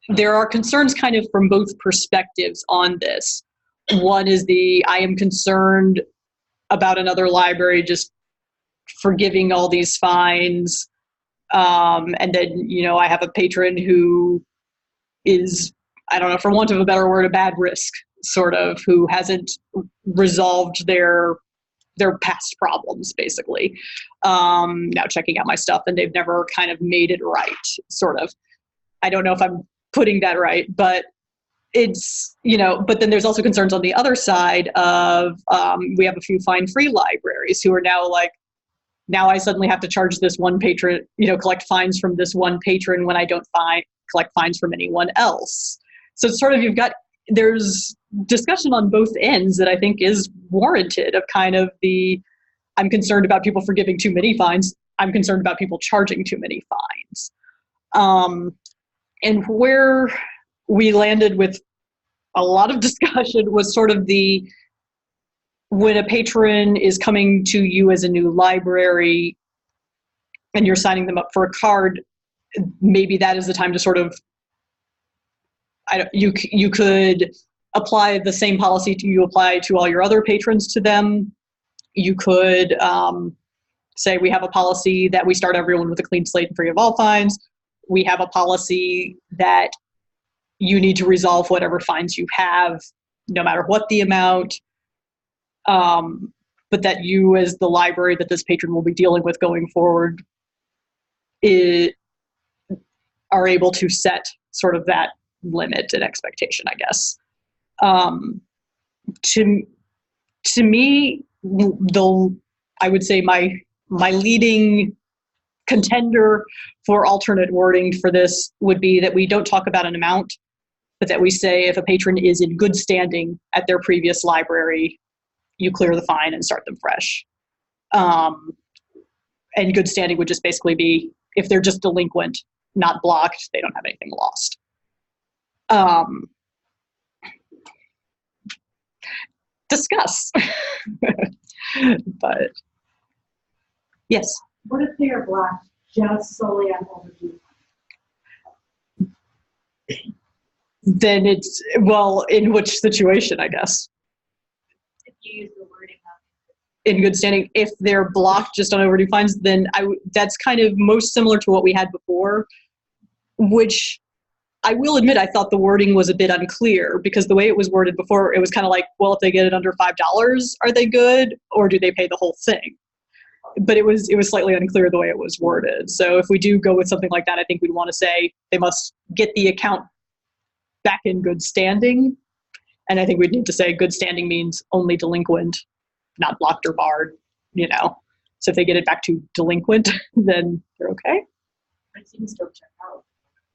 there are concerns kind of from both perspectives on this. One is I am concerned about another library just forgiving all these fines. And then, I have a patron who is, I don't know, for want of a better word, a bad risk, sort of, who hasn't resolved their past problems, basically. Now checking out my stuff, and they've never kind of made it right, sort of. I don't know if I'm putting that right, but it's, but then there's also concerns on the other side of, we have a few fine-free libraries who are now like, now I suddenly have to charge this one patron, collect fines from this one patron when I don't collect fines from anyone else. So it's sort of, there's discussion on both ends that I think is warranted of kind of I'm concerned about people forgiving too many fines. I'm concerned about people charging too many fines. And where we landed with a lot of discussion was sort of when a patron is coming to you as a new library and you're signing them up for a card, maybe that is the time to sort of, you could apply the same policy you apply to all your other patrons to them. You could say we have a policy that we start everyone with a clean slate and free of all fines. We have a policy that you need to resolve whatever fines you have, no matter what the amount. But that you, as the library that this patron will be dealing with going forward, are able to set sort of that limit and expectation, I guess. To me, I would say my leading contender for alternate wording for this would be that we don't talk about an amount, but that we say if a patron is in good standing at their previous library, you clear the fine and start them fresh. And good standing would just basically be if they're just delinquent, not blocked, they don't have anything lost. Discuss. But yes. What if they are blocked just solely on overdue? Then it's, well, in which situation, I guess? If you use the wording In good standing, if they're blocked just on overdue fines, then that's kind of most similar to what we had before, which I will admit I thought the wording was a bit unclear, because the way it was worded before, it was kind of like, well, if they get it under $5, are they good, or do they pay the whole thing? But it was slightly unclear the way it was worded. So if we do go with something like that, I think we'd want to say they must get the account back in good standing. And I think we'd need to say good standing means only delinquent, not blocked or barred, So if they get it back to delinquent, then they're okay. I think still check out.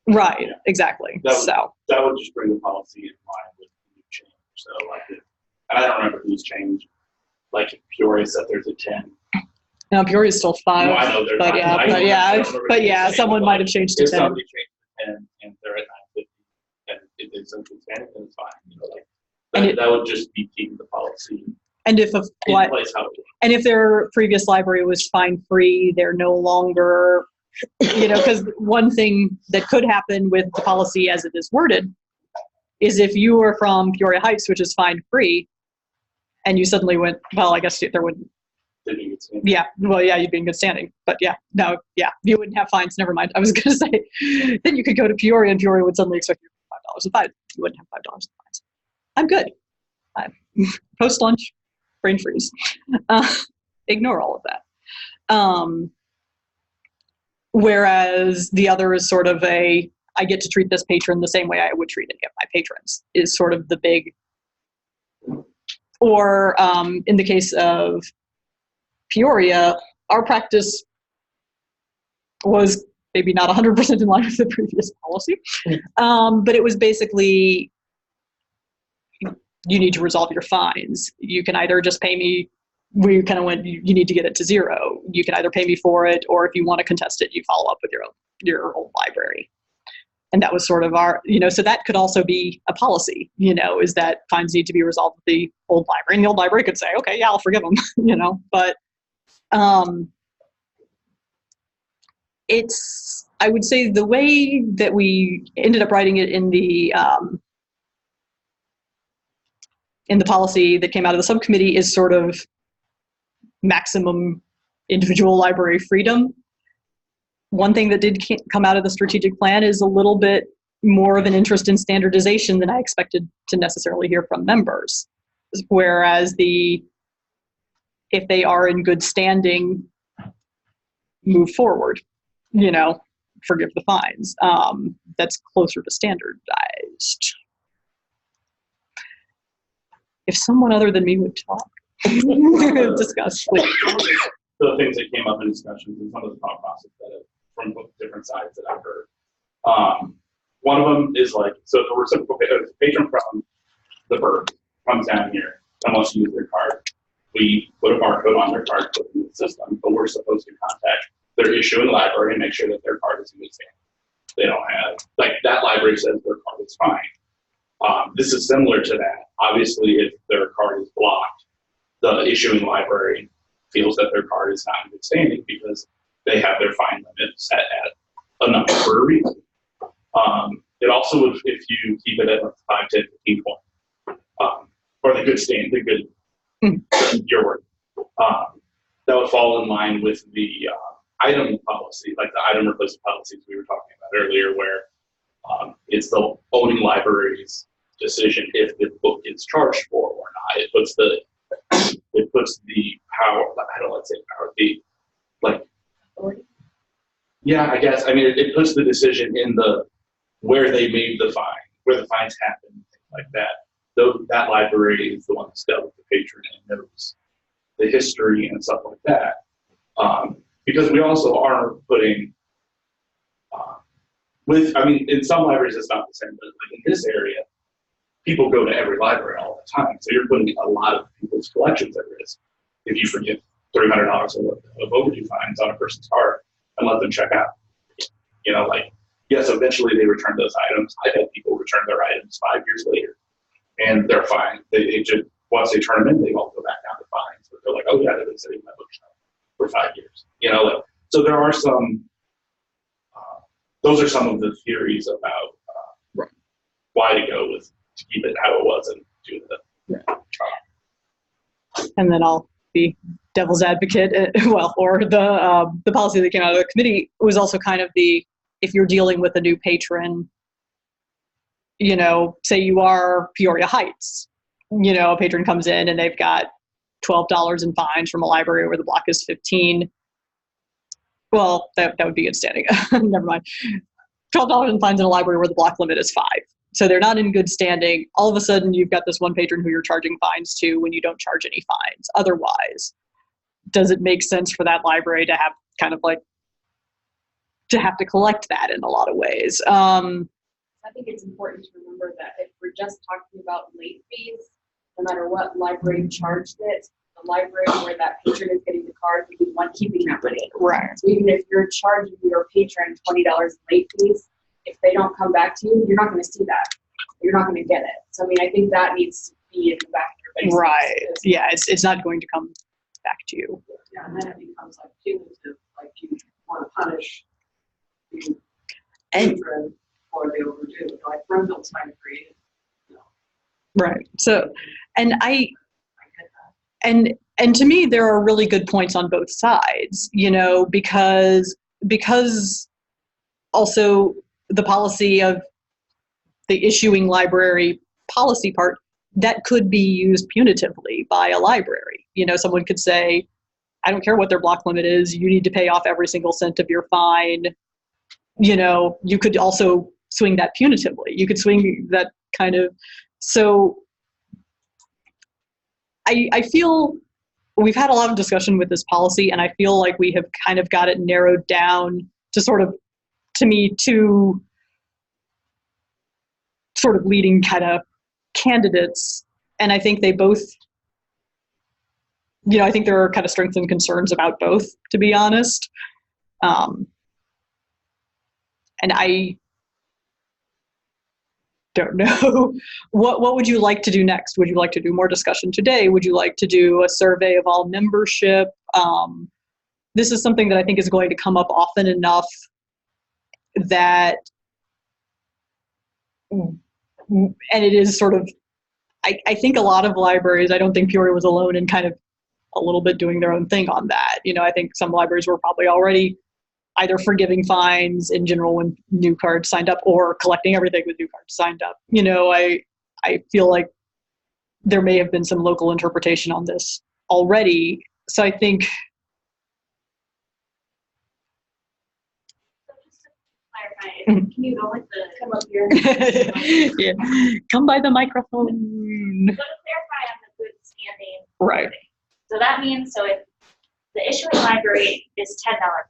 Right, exactly. That would just bring the policy in line with the new change. So and I don't remember who's changed. Like if Peoria said there's a 10. Now Peoria's still 5. No, I know there's but not. yeah, someone might have changed to If 10. somebody changed to 10 and they're at 950 and it is something standing, then it's fine. That would just be keeping the policy and if in place how it is. And if their previous library was fine-free, they're no longer, because one thing that could happen with the policy as it is worded is if you were from Peoria Heights, which is fine-free, and you suddenly went, well, I guess there wouldn't. Yeah, well, yeah, you'd be in good standing. But yeah, no, yeah, you wouldn't have fines. Never mind. I was going to say, then you could go to Peoria, and Peoria would suddenly expect you $5 in fines. You wouldn't have $5 in fines. I'm good. Post-lunch, brain freeze. Ignore all of that. Whereas the other is sort of I get to treat this patron the same way I would treat any of my patrons, is sort of the big, or in the case of Peoria, our practice was maybe not 100% in line with the previous policy. But it was basically, you need to resolve your fines. You can either just pay me, we kind of went, you need to get it to zero. You can either pay me for it, or if you want to contest it, you follow up with your old library. And that was sort of our, so that could also be a policy, is that fines need to be resolved with the old library. And the old library could say, okay, yeah, I'll forgive them, but I would say the way that we ended up writing it in the policy that came out of the subcommittee is sort of maximum individual library freedom. One thing that did come out of the strategic plan is a little bit more of an interest in standardization than I expected to necessarily hear from members. Whereas if they are in good standing, move forward, forgive the fines. That's closer to standardized. If someone other than me would talk, discuss, please. The things that came up in discussions and some of the thought process that from different sides that I've heard. One of them is so the reciprocal patron from the burg comes down here and wants to use their card. We put a barcode on their card, put it in the system, but we're supposed to contact their issuing library and make sure that their card is in good standing. They don't have, that library says their card is fine. This is similar to that. Obviously, if their card is blocked, the issuing library feels that their card is not in good standing because they have their fine limit set at a number for a reason. It also would, if you keep it at 5, 10, 15 points, or the good stand, your word, that would fall in line with the item policy, like the item replacement policies we were talking about earlier, where it's the owning library's decision if the book gets charged for or not. It puts the power, I don't want to say power, yeah, I guess. I mean, it puts the decision in where they made the fine, where the fines happen, things like that. Though that library is the one that's dealt with the patron and knows the history and stuff like that. Because we also are putting, in some libraries it's not the same, but in this area, people go to every library all the time. So you're putting a lot of people's collections at risk if you forgive $300 of overdue fines on a person's card and let them check out. Yes, eventually they return those items. I've had people return their items 5 years later, and they're fine. They just, once they turn them in, they all go back down to fines. But they're like, oh yeah, they've been sitting in my bookshelf for 5 years. So there are some, those are some of the theories about why to go with, to keep it how it was and do the trial. And then I'll be devil's advocate, or the policy that came out of the committee was also kind of if you're dealing with a new patron, say you are Peoria Heights, a patron comes in and they've got $12 in fines from a library where the block is 15. Well, that would be good standing. Never mind. $12 in fines in a library where the block limit is 5. So they're not in good standing. All of a sudden, you've got this one patron who you're charging fines to when you don't charge any fines. Otherwise, does it make sense for that library to have to have to collect that in a lot of ways? I think it's important to remember that if we're just talking about late fees, no matter what library charged it, the library where that patron is getting the card would be the one keeping that money. Right. So even if you're charging your patron $20 in late fees, if they don't come back to you, you're not going to see that. You're not going to get it. So I think that needs to be in the back of your basis. Right. Yeah, it's not going to come back to you. Yeah, and then it becomes punitive, you want to punish the patron for the overdue, Brendel signed agreed. Right. So, and I get that. and to me, there are really good points on both sides, because also the policy of the issuing library policy part, that could be used punitively by a library. Someone could say, I don't care what their block limit is, you need to pay off every single cent of your fine. You could also swing that punitively. You could swing that kind of, so I feel we've had a lot of discussion with this policy, and I feel like we have kind of got it narrowed down to sort of to me, two sort of leading kind of candidates, and I think they both, I think there are kind of strengths and concerns about both, to be honest. And I don't know. What would you like to do next? Would you like to do more discussion today? Would you like to do a survey of all membership? This is something that I think is going to come up often enough that, and it is sort of, I think a lot of libraries, I don't think Peoria was alone in kind of a little bit doing their own thing on that. I think some libraries were probably already either forgiving fines in general when new cards signed up or collecting everything with new cards signed up. I feel like there may have been some local interpretation on this already. So I think. So just to clarify, can you go with the, come up here? Yeah. Come by the microphone. So to clarify on the good standing. Right. So that means, so if the issuing library is $10 block.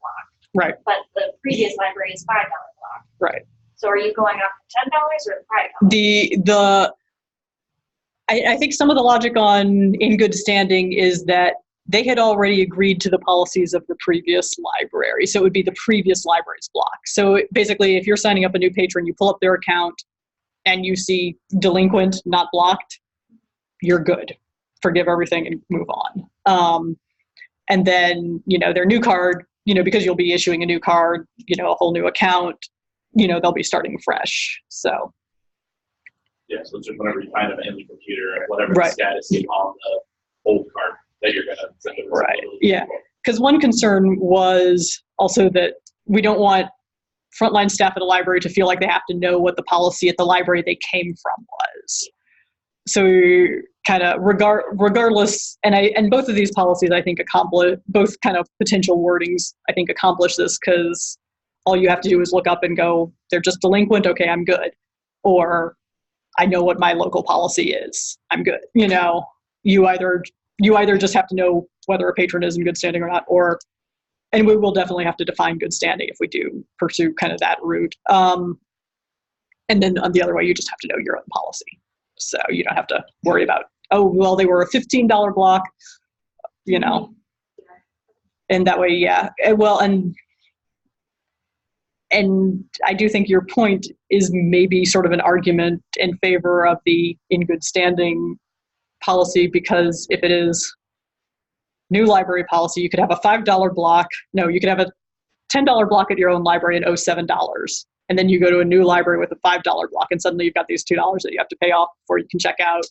Right. But the previous library is $5 block. Right. So are you going off $10 or the $5? I think some of the logic on in good standing is that they had already agreed to the policies of the previous library. So it would be the previous library's block. So basically, if you're signing up a new patron, you pull up their account and you see delinquent, not blocked, you're good. Forgive everything and move on. And then, their new card, because you'll be issuing a new card, a whole new account, they'll be starting fresh. So. Yeah, so just whenever you find them in the computer, whatever Right. the status is on the old card that you're going to send it. Right, yeah. Because one concern was also that we don't want frontline staff at a library to feel like they have to know what the policy at the library they came from was. So kind of regardless, and both of these policies I think accomplish, both kind of potential wordings I think accomplish this, because all you have to do is look up and go, they're just delinquent, okay, I'm good. Or I know what my local policy is, I'm good. You either just have to know whether a patron is in good standing or not, and we will definitely have to define good standing if we do pursue kind of that route. And then on the other way, you just have to know your own policy. So you don't have to worry about, they were a $15 block, and that way, yeah. Well, and I do think your point is maybe sort of an argument in favor of the in good standing policy, because if it is new library policy, you could have a $5 block. No, you could have a $10 block at your own library and owe $7. And then you go to a new library with a $5 block and suddenly you've got these $2 that you have to pay off before you can check out.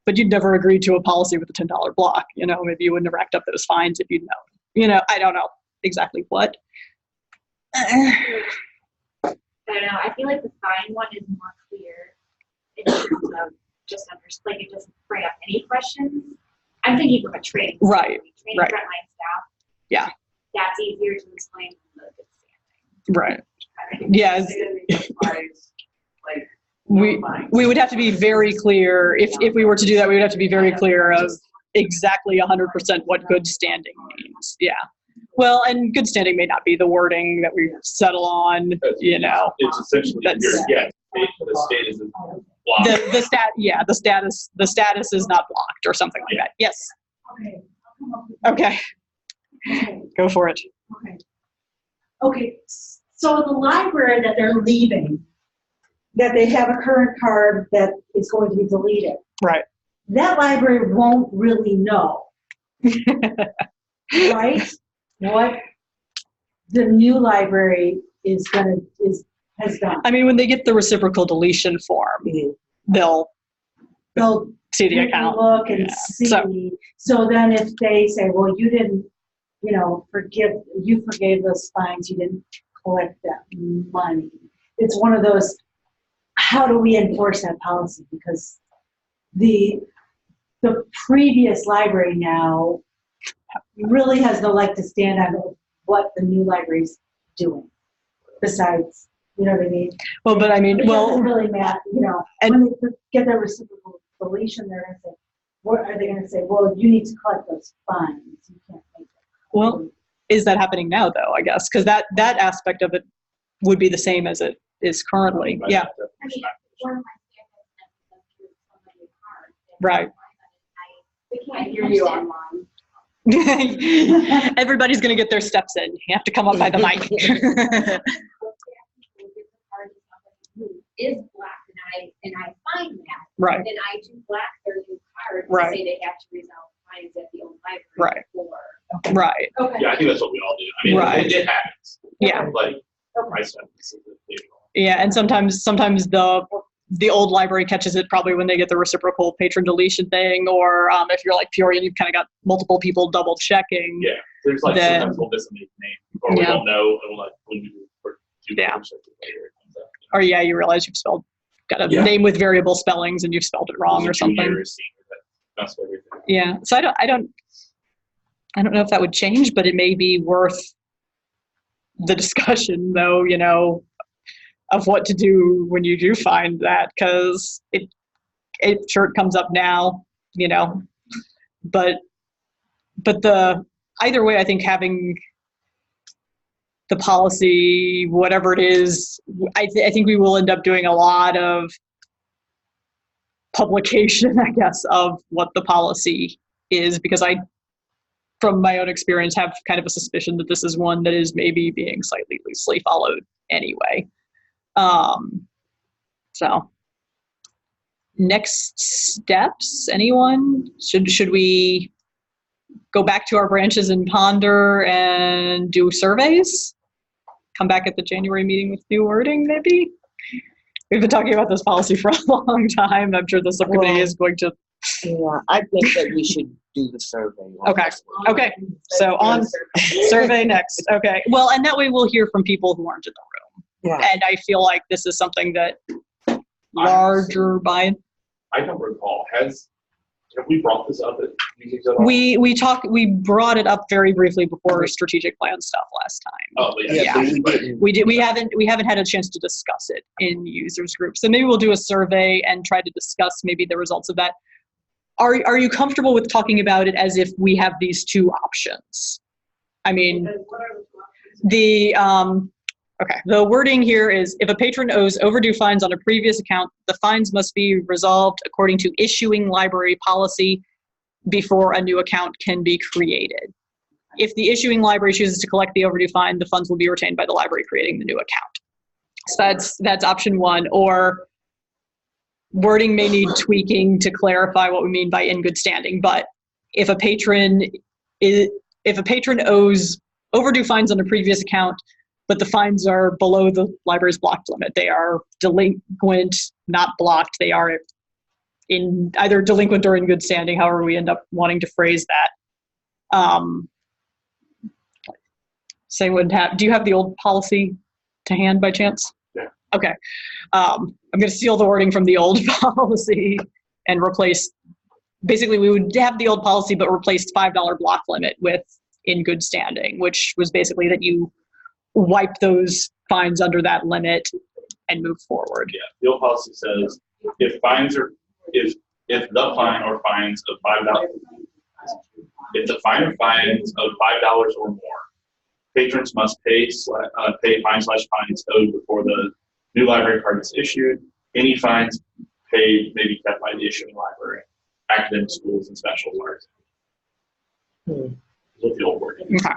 But you'd never agreed to a policy with a $10 block. Maybe you wouldn't have racked up those fines if you'd known. I don't know exactly what. I don't know. I feel like the fine one is more clear in terms of just understanding. It doesn't bring up any questions. I'm thinking from a training. Right. Training Right. frontline staff. Yeah. That's easier to explain than the good standing. Right. Yeah. We would have to be very clear if we were to do that. We would have to be very clear of exactly 100% what good standing means. Yeah. Well, and good standing may not be the wording that we settle on. It's essentially the status is blocked. The status is not blocked or something like that. Yes. Okay. Go for it. Okay, so the library that they're leaving, that they have a current card that is going to be deleted. Right. That library won't really know, right? What the new library has done. I mean, when they get the reciprocal deletion form, they'll see the account. Look and see. So then if they say, well, you didn't, you forgave those fines, you didn't collect that money. It's one of those, how do we enforce that policy? Because the previous library now really has no leg to stand on what the new library's doing. Besides, you know what I mean? Well, but I mean, it doesn't really matter, and when they get their reciprocal deletion, they're going to say, what are they going to say? Well, you need to collect those fines. You can't make that. Well, is that happening now, though, I guess? Because that aspect of it would be the same as it is currently. Yeah, I mean, one of my students has to somebody hard. right. We can't I hear you understand. online. Everybody's going to get their steps in. You have to come up by the mic. Is black and I find that. Right, Then I do black their new card to Right. say they have to resolve fines at the old Right. library before. right. Okay. Yeah, I think that's what we all do. I mean, Right. it happens. Yeah. Like, my stuff is occasional. Yeah, and sometimes the old library catches it probably when they get the reciprocal patron deletion thing, or if you're like Peoria, you've kind of got multiple people double checking. Yeah, there's like Then- sometimes we'll miss a name, or we Yeah. don't know, and we're like, when we do Yeah. later, it comes up. Or yeah, you realize you've got a Yeah. name with variable spellings and you've spelled it wrong or There's a something. junior or senior that mess with everything. Yeah, so I don't know if that would change, but it may be worth the discussion, though, of what to do when you do find that, because it sure comes up now, but either way, I think having the policy, whatever it is, I think we will end up doing a lot of publication, I guess, of what the policy is, because I, from my own experience, have kind of a suspicion that this is one that is maybe being slightly loosely followed anyway. So next steps, anyone? Should we go back to our branches and ponder and do surveys? Come back at the January meeting with new wording, maybe? We've been talking about this policy for a long time. I'm sure the subcommittee Well, is going to. Yeah, I think that we should do the survey. on Okay. this one. Okay, so on survey next. Okay, well, and that way we'll hear from people who aren't in the room. Yeah. And I feel like this is something that larger buy-in. I don't recall, have we brought this up at meetings at all? We brought it up very briefly before strategic plan stuff last time. Oh, Yeah. but we didn't. We haven't had a chance to discuss it in users groups. So maybe we'll do a survey and try to discuss maybe the results of that. Are you comfortable with talking about it as if we have these two options? I mean, And what are the options? the wording here is, if a patron owes overdue fines on a previous account, the fines must be resolved according to issuing library policy before a new account can be created. If the issuing library chooses to collect the overdue fine, the funds will be retained by the library creating the new account. So that's option one. Or wording may need tweaking to clarify what we mean by in good standing. But if a patron owes overdue fines on a previous account, but the fines are below the library's blocked limit, they are delinquent, not blocked. They are in either delinquent or in good standing, however we end up wanting to phrase that. Do you have the old policy to hand by chance? Yeah. Okay. I'm going to steal the wording from the old policy and replace, basically we would have the old policy but replaced $5 block limit with in good standing, which was basically that you wipe those fines under that limit and move forward. Yeah, the old policy says if the fine or fines of $5, if the fine or fines of $5 or more, patrons must pay fines/fines owed before the new library card is issued. Any fines paid may be kept by the issuing library, academic schools, and special arts. With the old wording. Okay.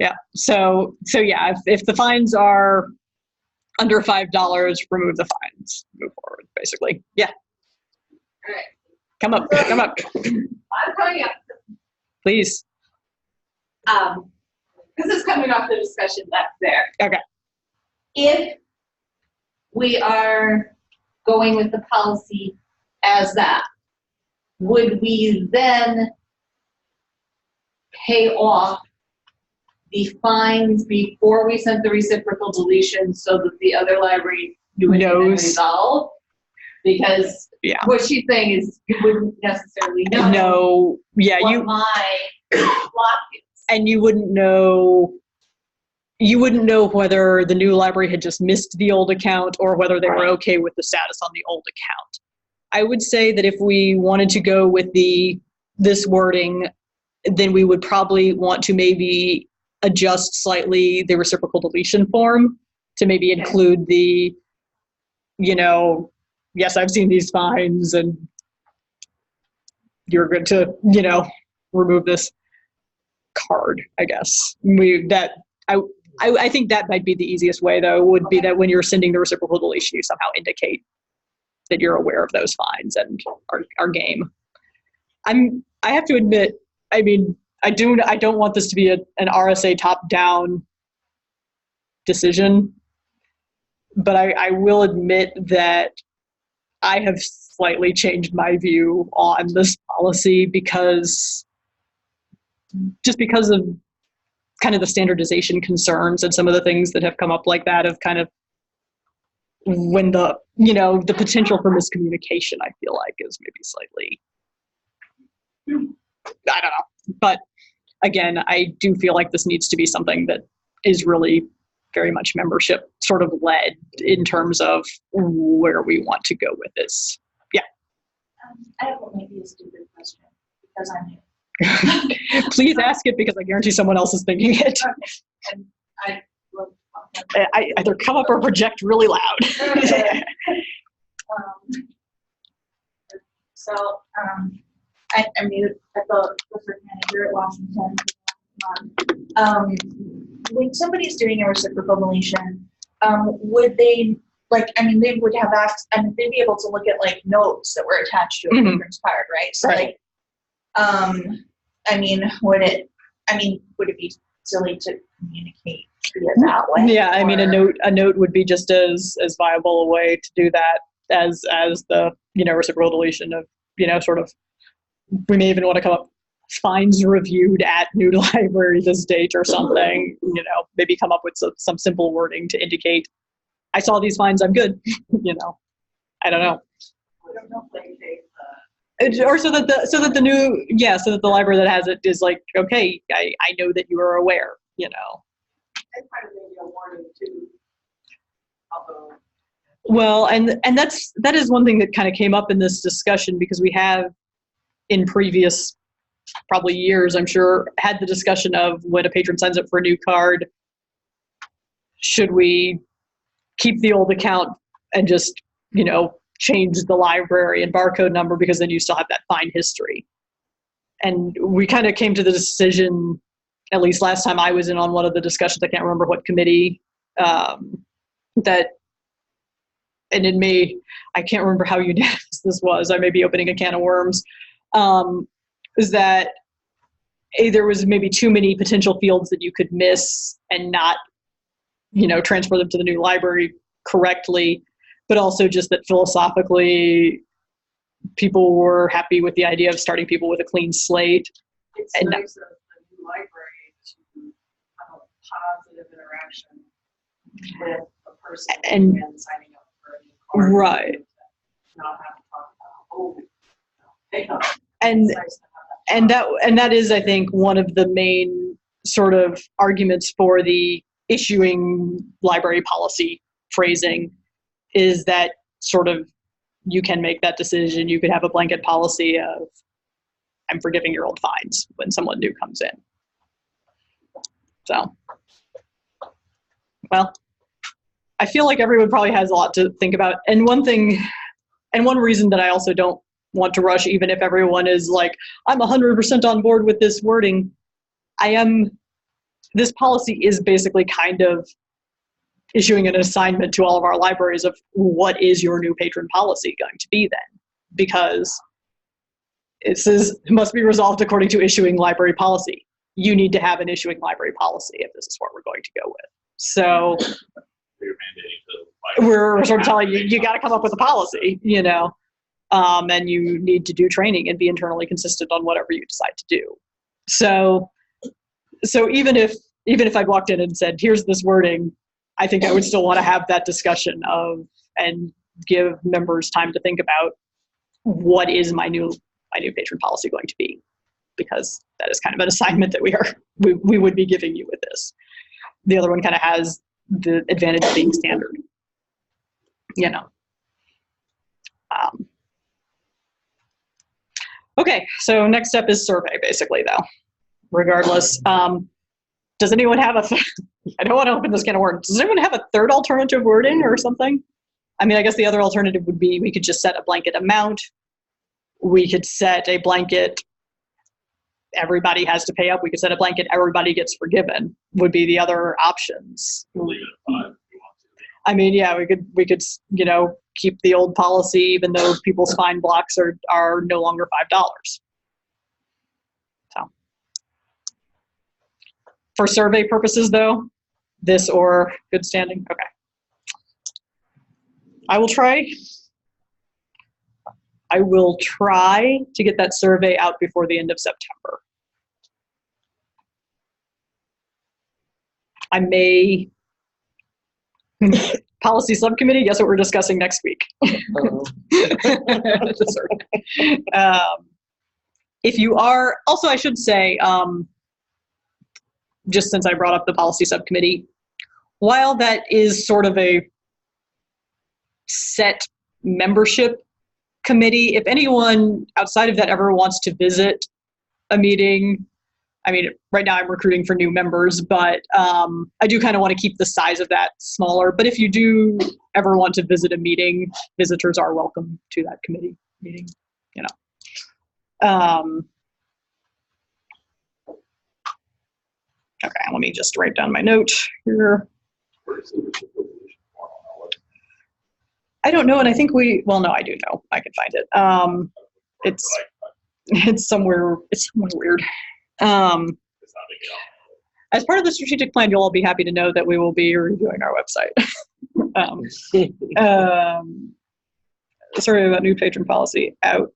Yeah. So yeah, if the fines are under $5, remove the fines. Move forward, basically. Yeah. All right. Come up. I'm coming up. Please. This is coming off the discussion that's there. Okay. If we are going with the policy as that, would we then pay off the fines before we sent the reciprocal deletion so that the other library knew it and then Knows. resolve? Because Yeah. what she's saying is you wouldn't necessarily know No. Yeah. what my block is. And you wouldn't know whether the new library had just missed the old account or whether they were okay with the status on the old account. I would say that if we wanted to go with this wording, then we would probably want to maybe adjust slightly the reciprocal deletion form to maybe include the, yes, I've seen these fines and you're good to, remove this card, I guess. I think that might be the easiest way, though, would be that when you're sending the reciprocal deletion, you somehow indicate that you're aware of those fines and are game. I have to admit, I don't want this to be an RSA top-down decision, but I will admit that I have slightly changed my view on this policy because of kind of the standardization concerns and some of the things that have come up like that of kind of when the potential for miscommunication, I feel like, is maybe slightly, I don't know. But again, I do feel like this needs to be something that is really very much membership sort of led in terms of where we want to go with this. Yeah. I have what might be a stupid question because I'm new. Please ask it because I guarantee someone else is thinking it. And I love I either come up or project really loud. I'm new at the district manager at Washington. When somebody's doing a reciprocal deletion, would they they would have access, they'd be able to look at like notes that were attached to a patron's card, right? So right. Would it be silly to communicate via that way? Yeah, a note would be just as viable a way to do that as the reciprocal deletion of sort of, we may even want to come up fines reviewed at new library this date or something, maybe come up with some simple wording to indicate I saw these fines, I'm good. I don't know. I don't know if they take Or so that the library that has it is like, okay, I know that you are aware, they kind of maybe a warning too. Although. Well, and that is one thing that kind of came up in this discussion because we have in previous probably years, I'm sure, had the discussion of when a patron signs up for a new card, should we keep the old account and just, change the library and barcode number because then you still have that fine history. And we kind of came to the decision, at least last time I was in on one of the discussions, I can't remember what committee, that, and I can't remember how unanimous this was, I may be opening a can of worms, is that there was maybe too many potential fields that you could miss and not, transfer them to the new library correctly, but also just that philosophically people were happy with the idea of starting people with a clean slate. It's and nice of the new library to have a positive interaction with a person and signing up for a new card. Right. Not have to talk about, hey, and it's nice to have that. and that is, I think, one of the main sort of arguments for the issuing library policy phrasing is that sort of you can make that decision. You could have a blanket policy of I'm forgiving your old fines when someone new comes in. So, well, I feel like everyone probably has a lot to think about. And one reason that I also don't want to rush, even if everyone is like, I'm 100% on board with this wording, this policy is basically kind of issuing an assignment to all of our libraries of what is your new patron policy going to be then? Because it says it must be resolved according to issuing library policy. You need to have an issuing library policy if this is what we're going to go with. So we're sort of telling you, you got to come up with a policy, and you need to do training and be internally consistent on whatever you decide to do. So even if I walked in and said, here's this wording, I think I would still want to have that discussion and give members time to think about what is my new patron policy going to be, because that is kind of an assignment that we would be giving you with this. The other one kind of has the advantage of being standard, Okay, so next step is survey, basically, though. Regardless, does anyone have I don't want to open this can of worms. Does anyone have a third alternative wording or something? I mean, I guess the other alternative would be we could just set a blanket amount. We could set a blanket, everybody has to pay up. We could set a blanket, everybody gets forgiven, would be the other options. We'll leave it at 5 if you want to. I mean, yeah, we could, you know, keep the old policy even though people's fine blocks are no longer $5. So, for survey purposes though, this or good standing, okay. I will try to get that survey out before the end of September. I may, policy subcommittee, guess what we're discussing next week? If you are, also I should say, just since I brought up the policy subcommittee, while that is sort of a set membership committee, if anyone outside of that ever wants to visit a meeting, I mean, right now I'm recruiting for new members, but I do kind of want to keep the size of that smaller. But if you do ever want to visit a meeting, visitors are welcome to that committee meeting, you know. Okay, let me just write down my note here. I don't know, and I think well, no, I do know. I can find it. It's somewhere weird. As part of the strategic plan, you'll all be happy to know that we will be reviewing our website. Sorry about new patron policy out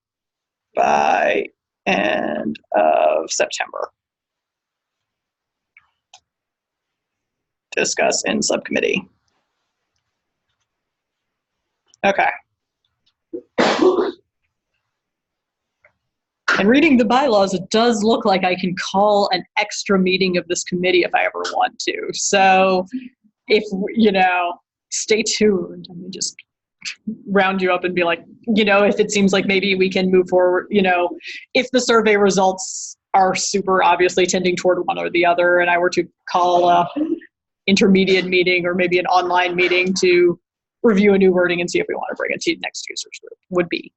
by end of September. Discuss in subcommittee. Okay. And reading the bylaws, it does look like I can call an extra meeting of this committee if I ever want to. So if, you know, stay tuned. Let me just round you up and be like, you know, if it seems like maybe we can move forward, you know, if the survey results are super obviously tending toward one or the other, and I were to call a intermediate meeting or maybe an online meeting to review a new wording and see if we want to bring it to next users group, would be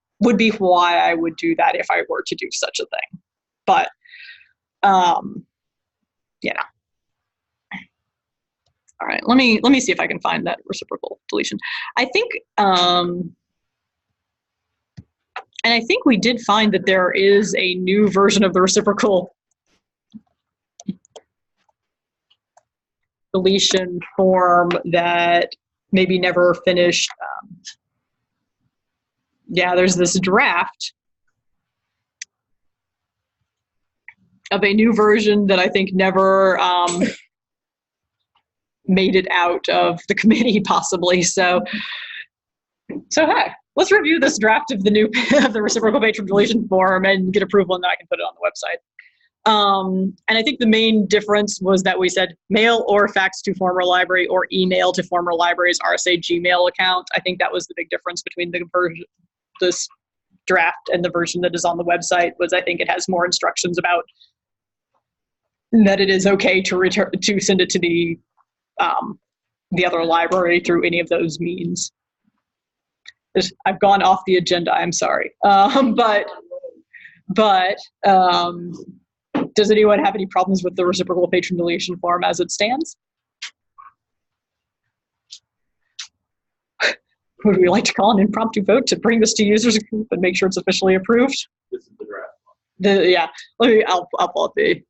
why I would do that if I were to do such a thing. But, yeah. All right, let me see if I can find that reciprocal deletion. I think, and I think we did find that there is a new version of the reciprocal deletion form that maybe never finished. Yeah, there's this draft of a new version that I think never made it out of the committee, possibly. So hey, let's review this draft of the new of the reciprocal patron deletion form and get approval, and then I can put it on the website. And I think the main difference was that we said mail or fax to former library or email to former library's RSA Gmail account. I think that was the big difference between the version, this draft and the version that is on the website. Was I think it has more instructions about that it is okay to return to send it to the other library through any of those means. I've gone off the agenda. I'm sorry, but does anyone have any problems with the reciprocal patron deletion form as it stands? Would we like to call an impromptu vote to bring this to users group and make sure it's officially approved? This is the draft. Yeah, I'll pull up the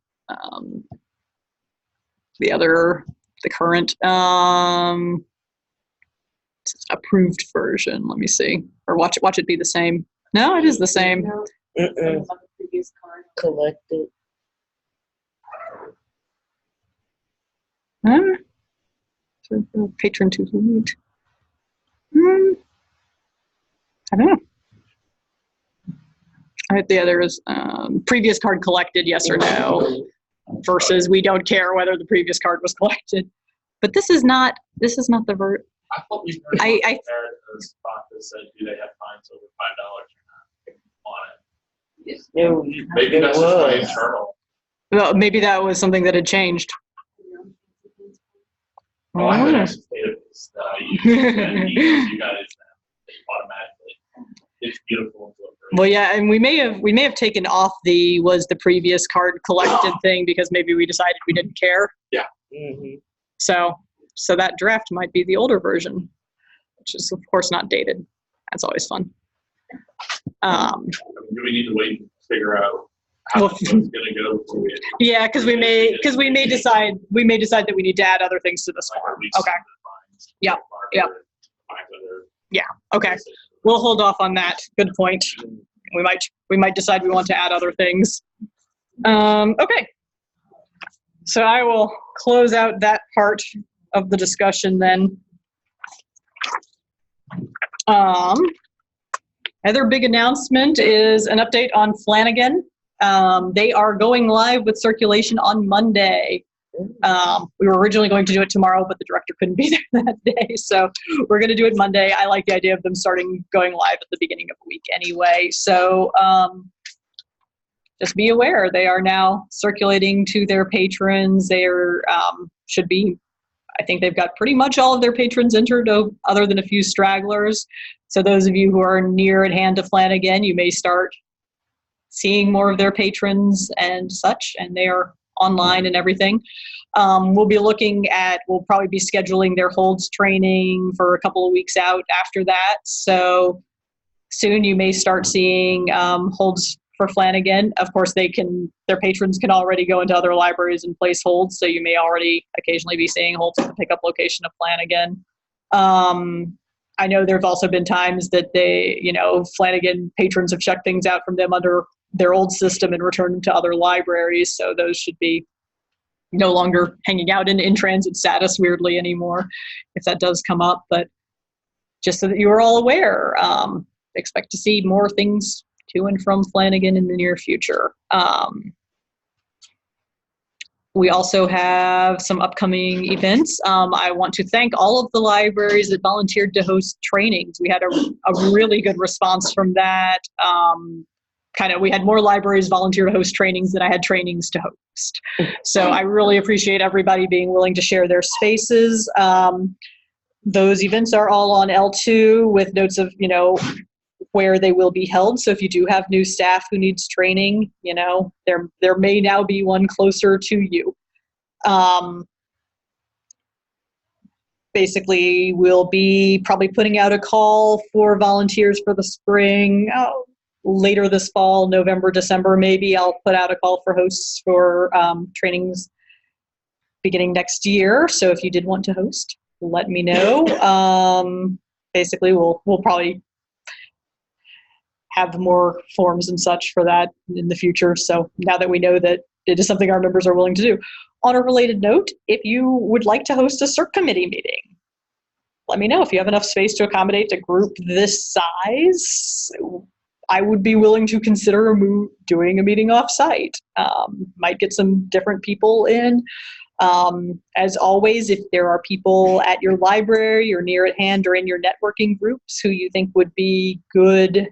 current approved version. Let me see, or watch it be the same. No, it is the same. Collected. Patron to delete. I don't know. All right, the other is previous card collected, yes or no, versus we don't care whether the previous card was collected. But this is not the ver. I thought we heard a spot that said, do they have fines over $5 or not on it? Maybe that's just my internal. Well, maybe that was something that had changed. Oh, I have an Access database that I use, and emails you guys automatically. It's beautiful. Well, yeah, and we may have taken off the previous card collected thing because maybe we decided we didn't care. Yeah. Mm-hmm. So that draft might be the older version, which is of course not dated. That's always fun. Do we need to wait and figure out how it's going to go? Before we Yeah, because we may decide that we need to add other things to this form. Okay. Yeah. Yeah. Yeah. Okay. We'll hold off on that. Good point. We might decide we want to add other things. Okay. So I will close out that part of the discussion then. Other big announcement is an update on Flanagan. They are going live with circulation on Monday. We were originally going to do it tomorrow, but the director couldn't be there that day, so we're going to do it Monday. I like the idea of them going live at the beginning of the week anyway. So just be aware, they are now circulating to their patrons. They're should be. I think they've got pretty much all of their patrons entered, other than a few stragglers. So those of you who are near at hand to Flanagan, you may start seeing more of their patrons and such, and they are online and everything. We'll probably be scheduling their holds training for a couple of weeks out after that. So soon you may start seeing holds for Flanagan. Of course, their patrons can already go into other libraries and place holds, so you may already occasionally be seeing holds at the pickup location of Flanagan. I know there have also been times that Flanagan patrons have checked things out from them under their old system and returned them to other libraries, so those should be no longer hanging out in transit status weirdly anymore, if that does come up. But just so that you are all aware, expect to see more things to and from Flanagan in the near future. We also have some upcoming events. I want to thank all of the libraries that volunteered to host trainings. We had a really good response from that. We had more libraries volunteer to host trainings than I had trainings to host. So I really appreciate everybody being willing to share their spaces. Those events are all on L2 with notes of, where they will be held. So if you do have new staff who needs training, there may now be one closer to you. Basically, we'll be probably putting out a call for volunteers for the spring. Later this fall, November, December, maybe I'll put out a call for hosts for trainings beginning next year. So if you did want to host, let me know. Basically, we'll probably have more forms and such for that in the future. So now that we know that it is something our members are willing to do. On a related note, if you would like to host a Subcommittee meeting, let me know. If you have enough space to accommodate a group this size, I would be willing to consider doing a meeting off-site. Might get some different people in. As always, if there are people at your library or near at hand or in your networking groups who you think would be good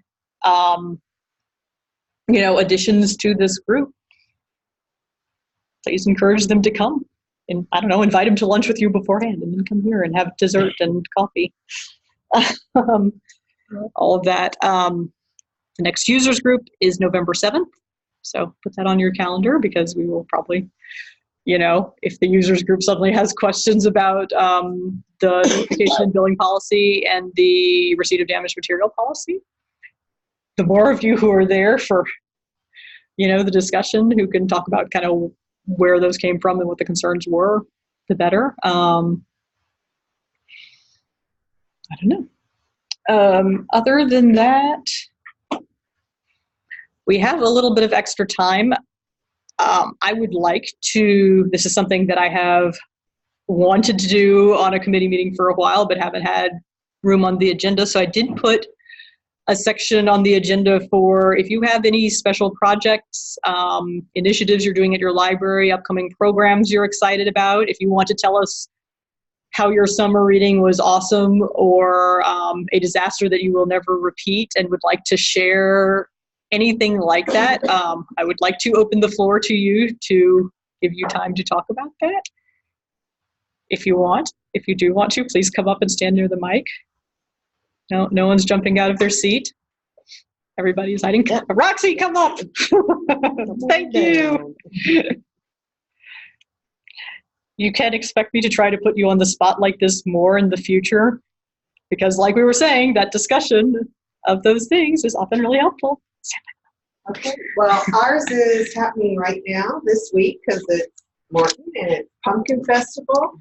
additions to this group, please encourage them to come. And invite them to lunch with you beforehand and then come here and have dessert and coffee. All of that. The next users group is November 7th. So put that on your calendar because we will probably, if the users group suddenly has questions about the notification and billing policy and the receipt of damaged material policy, the more of you who are there for, the discussion, who can talk about kind of where those came from and what the concerns were, the better. I don't know. Other than that, we have a little bit of extra time. I would like to, this is something that I have wanted to do on a committee meeting for a while, but haven't had room on the agenda. So I did put a section on the agenda for if you have any special projects, initiatives you're doing at your library, upcoming programs you're excited about. If you want to tell us how your summer reading was awesome or a disaster that you will never repeat and would like to share anything like that, I would like to open the floor to you to give you time to talk about that. if you want. If you do want to, please come up and stand near the mic. No one's jumping out of their seat. Everybody's hiding. Roxy, come up. Thank you. You can expect me to try to put you on the spot like this more in the future, because like we were saying, that discussion of those things is often really helpful. Okay, well, ours is happening right now this week because it's Martin and it's Pumpkin Festival.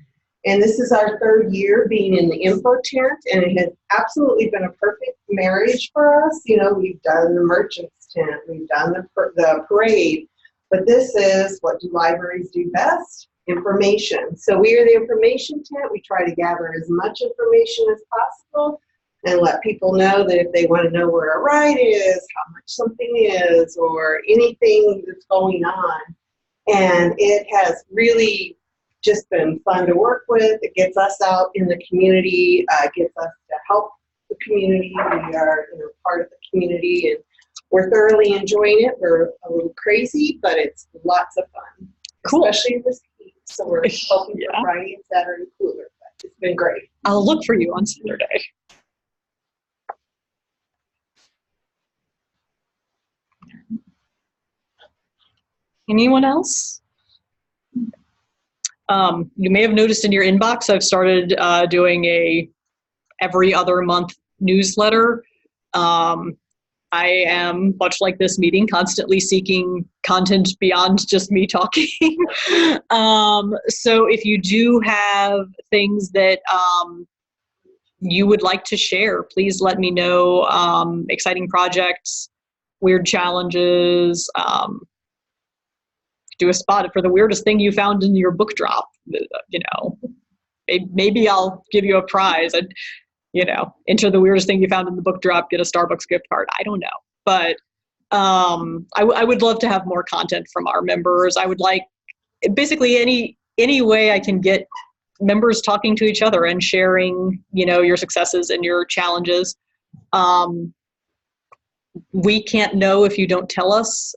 And this is our 3rd year being in the info tent, and it has absolutely been a perfect marriage for us. You know, we've done the merchants tent, we've done the parade, but this is what do libraries do best? Information. So we are the information tent. We try to gather as much information as possible and let people know that if they want to know where a ride is, how much something is, or anything that's going on. And it has really just been fun to work with. It gets us out in the community, gets us to help the community. We are, part of the community, and we're thoroughly enjoying it. We're a little crazy, but it's lots of fun. Cool. Especially this heat. So we're hoping for Friday and Saturday cooler, but it's been great. I'll look for you on Saturday. Anyone else? You may have noticed in your inbox, I've started doing a every other month newsletter. I am, much like this meeting, constantly seeking content beyond just me talking. So if you do have things that you would like to share, please let me know. Exciting projects, weird challenges, do a spot for the weirdest thing you found in your book drop. Maybe I'll give you a prize. Enter the weirdest thing you found in the book drop, get a Starbucks gift card. I don't know. But I would love to have more content from our members. I would like basically any way I can get members talking to each other and sharing, your successes and your challenges. We can't know if you don't tell us,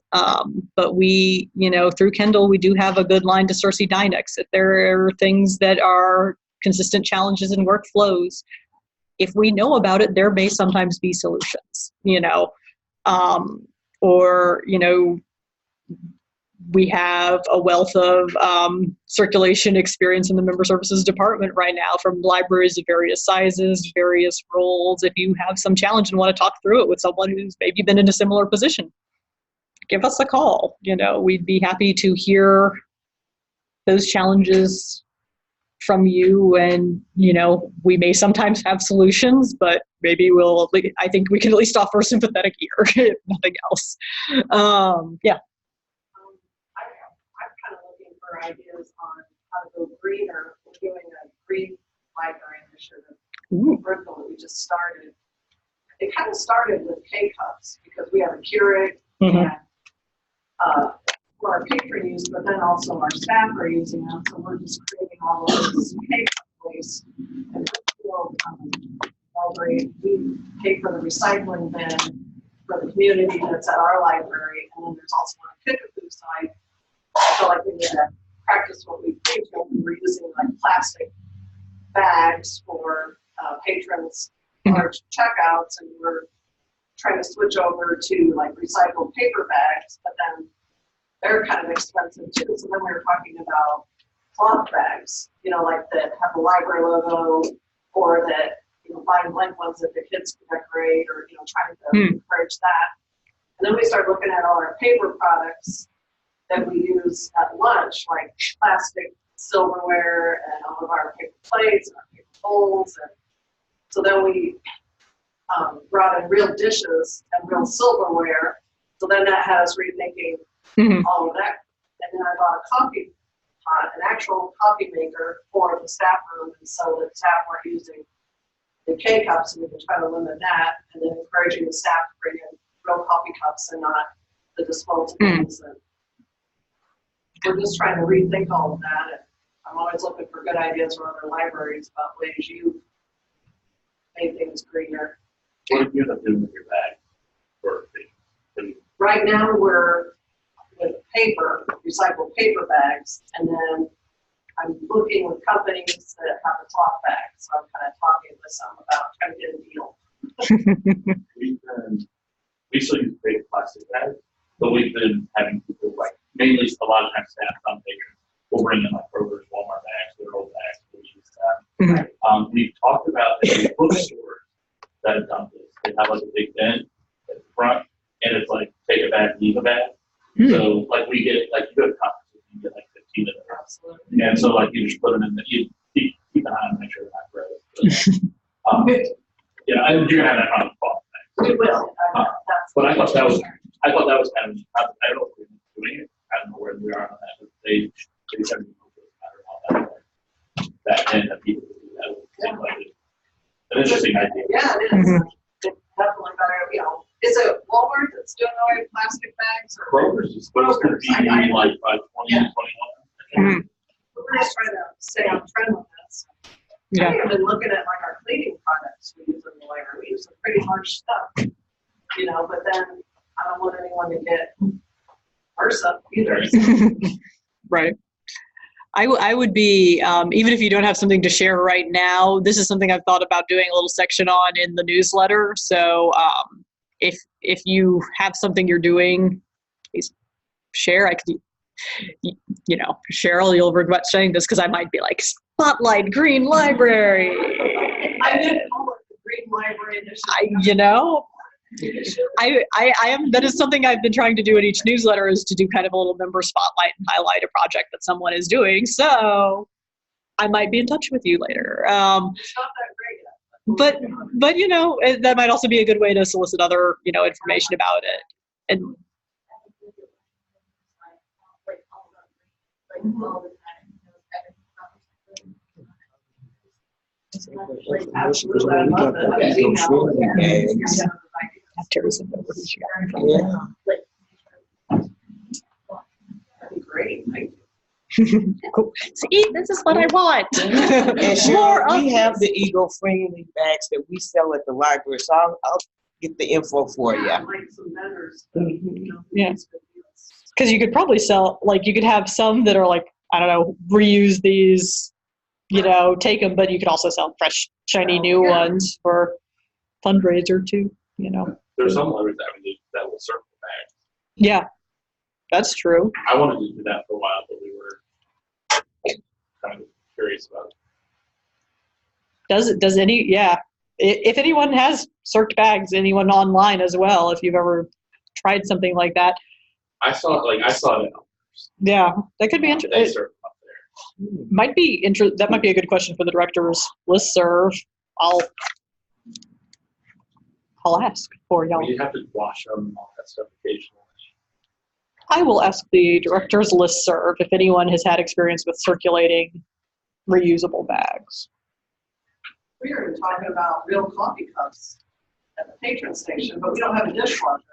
but we, through Kendall, we do have a good line to Cersei Dynex. If there are things that are consistent challenges in workflows, if we know about it, there may sometimes be solutions, or, we have a wealth of circulation experience in the member services department right now from libraries of various sizes, various roles. If you have some challenge and want to talk through it with someone who's maybe been in a similar position, give us a call. We'd be happy to hear those challenges from you, and we may sometimes have solutions, but maybe I think we can at least offer a sympathetic ear if nothing else. Yeah. I'm kind of looking for ideas on how to go greener. We're doing a green library initiative virtual that we just started. It kind of started with K-Cups because we have a Keurig and for our patron use, but then also our staff are using them. So we're just creating all of this K-Cup waste. And library, we pay for the recycling bin for the community that's at our library, and then there's also on the Kickapoo side. I feel like we need to practice what we preach when we're using like plastic bags for patrons' large checkouts, and we're trying to switch over to like recycled paper bags, but then they're kind of expensive too. So then we were talking about cloth bags, like that have the library logo, or that, buying blank ones that the kids can decorate, or, trying to encourage that. And then we started looking at all our paper products that we use at lunch, like plastic silverware and all of our paper plates and our paper bowls. And so then we brought in real dishes and real silverware. So then that had us rethinking all of that. And then I bought a coffee pot, an actual coffee maker for the staff room, and so the staff weren't using the K-Cups, and we can try to limit that, and then encouraging the staff to bring in real coffee cups and not the disposables. And we're just trying to rethink all of that. And I'm always looking for good ideas from other libraries about ways you make things greener. What do you end up doing with your bag? Right now we're with paper, recycled paper bags, and then I'm looking with companies that have a cloth bag, so I'm kind of talking with some about trying to get a deal. We still use big plastic bags, but we've been having people like, mainly a lot of times staff on patrons will bring in like Kroger's, Walmart bags, their old bags, we'll use that. We've talked about the bookstores that have done this. They have like a big bin at the front, and it's like take a bag, leave a bag. So like we get like you go to conferences, you get like 15 of them. Absolutely. And so like you just put them in the you keep an eye on them, make sure they're not gross. Yeah, you're gonna have that on the fall. We will. But I thought that was kind of I don't know if we're doing it. I don't know where we are on that, but they said that and that people do that. Yeah. Like an interesting idea. Yeah, it is. It's definitely better. You know, is it Walmart that's doing all your plastic bags? Or Kroger's is supposed to be like by 2021. We're just trying to stay on trend with this. Yeah. I've been looking at like our cleaning products we use in the library. We use some pretty harsh stuff, you know, but then I don't want anyone to get RSA either. Right. I would be, even if you don't have something to share right now, this is something I've thought about doing a little section on in the newsletter. So if you have something you're doing, please share. I could, you know, Cheryl, you'll regret saying this because I might be like, Spotlight Green Library. I didn't call it the Green Library Initiative. I am, that is something I've been trying to do in each newsletter, is to do kind of a little member spotlight and highlight a project that someone is doing. So I might be in touch with you later. It's not that great yet. But you know, that might also be a good way to solicit other, you know, information about it. And Absolutely, I love that. Terry's in over she got it from. That'd be great. Thank you. Cool. See, this is what I want. And More Cheryl, of we have the eco-friendly bags that we sell at the library, so I'll get the info for you. Like some vendors. Yeah. Because you could probably sell, like, you could have some that are like, I don't know, reuse these, you know, take them, but you could also sell fresh, shiny new ones for fundraiser too, you know. There's some libraries that will circle bags. Yeah, that's true. I wanted to do that for a while, but we were kind of curious about it. Does any, yeah. If anyone has circed bags, anyone online as well, if you've ever tried something like that. I saw it. Yeah, that could be interesting. They serve up there. Might be that might be a good question for the director's listserv. I'll ask for y'all. You have to wash them and all that stuff occasionally. I will ask the director's listserv if anyone has had experience with circulating reusable bags. We were talking about real coffee cups at the patron station, but we don't have a dishwasher.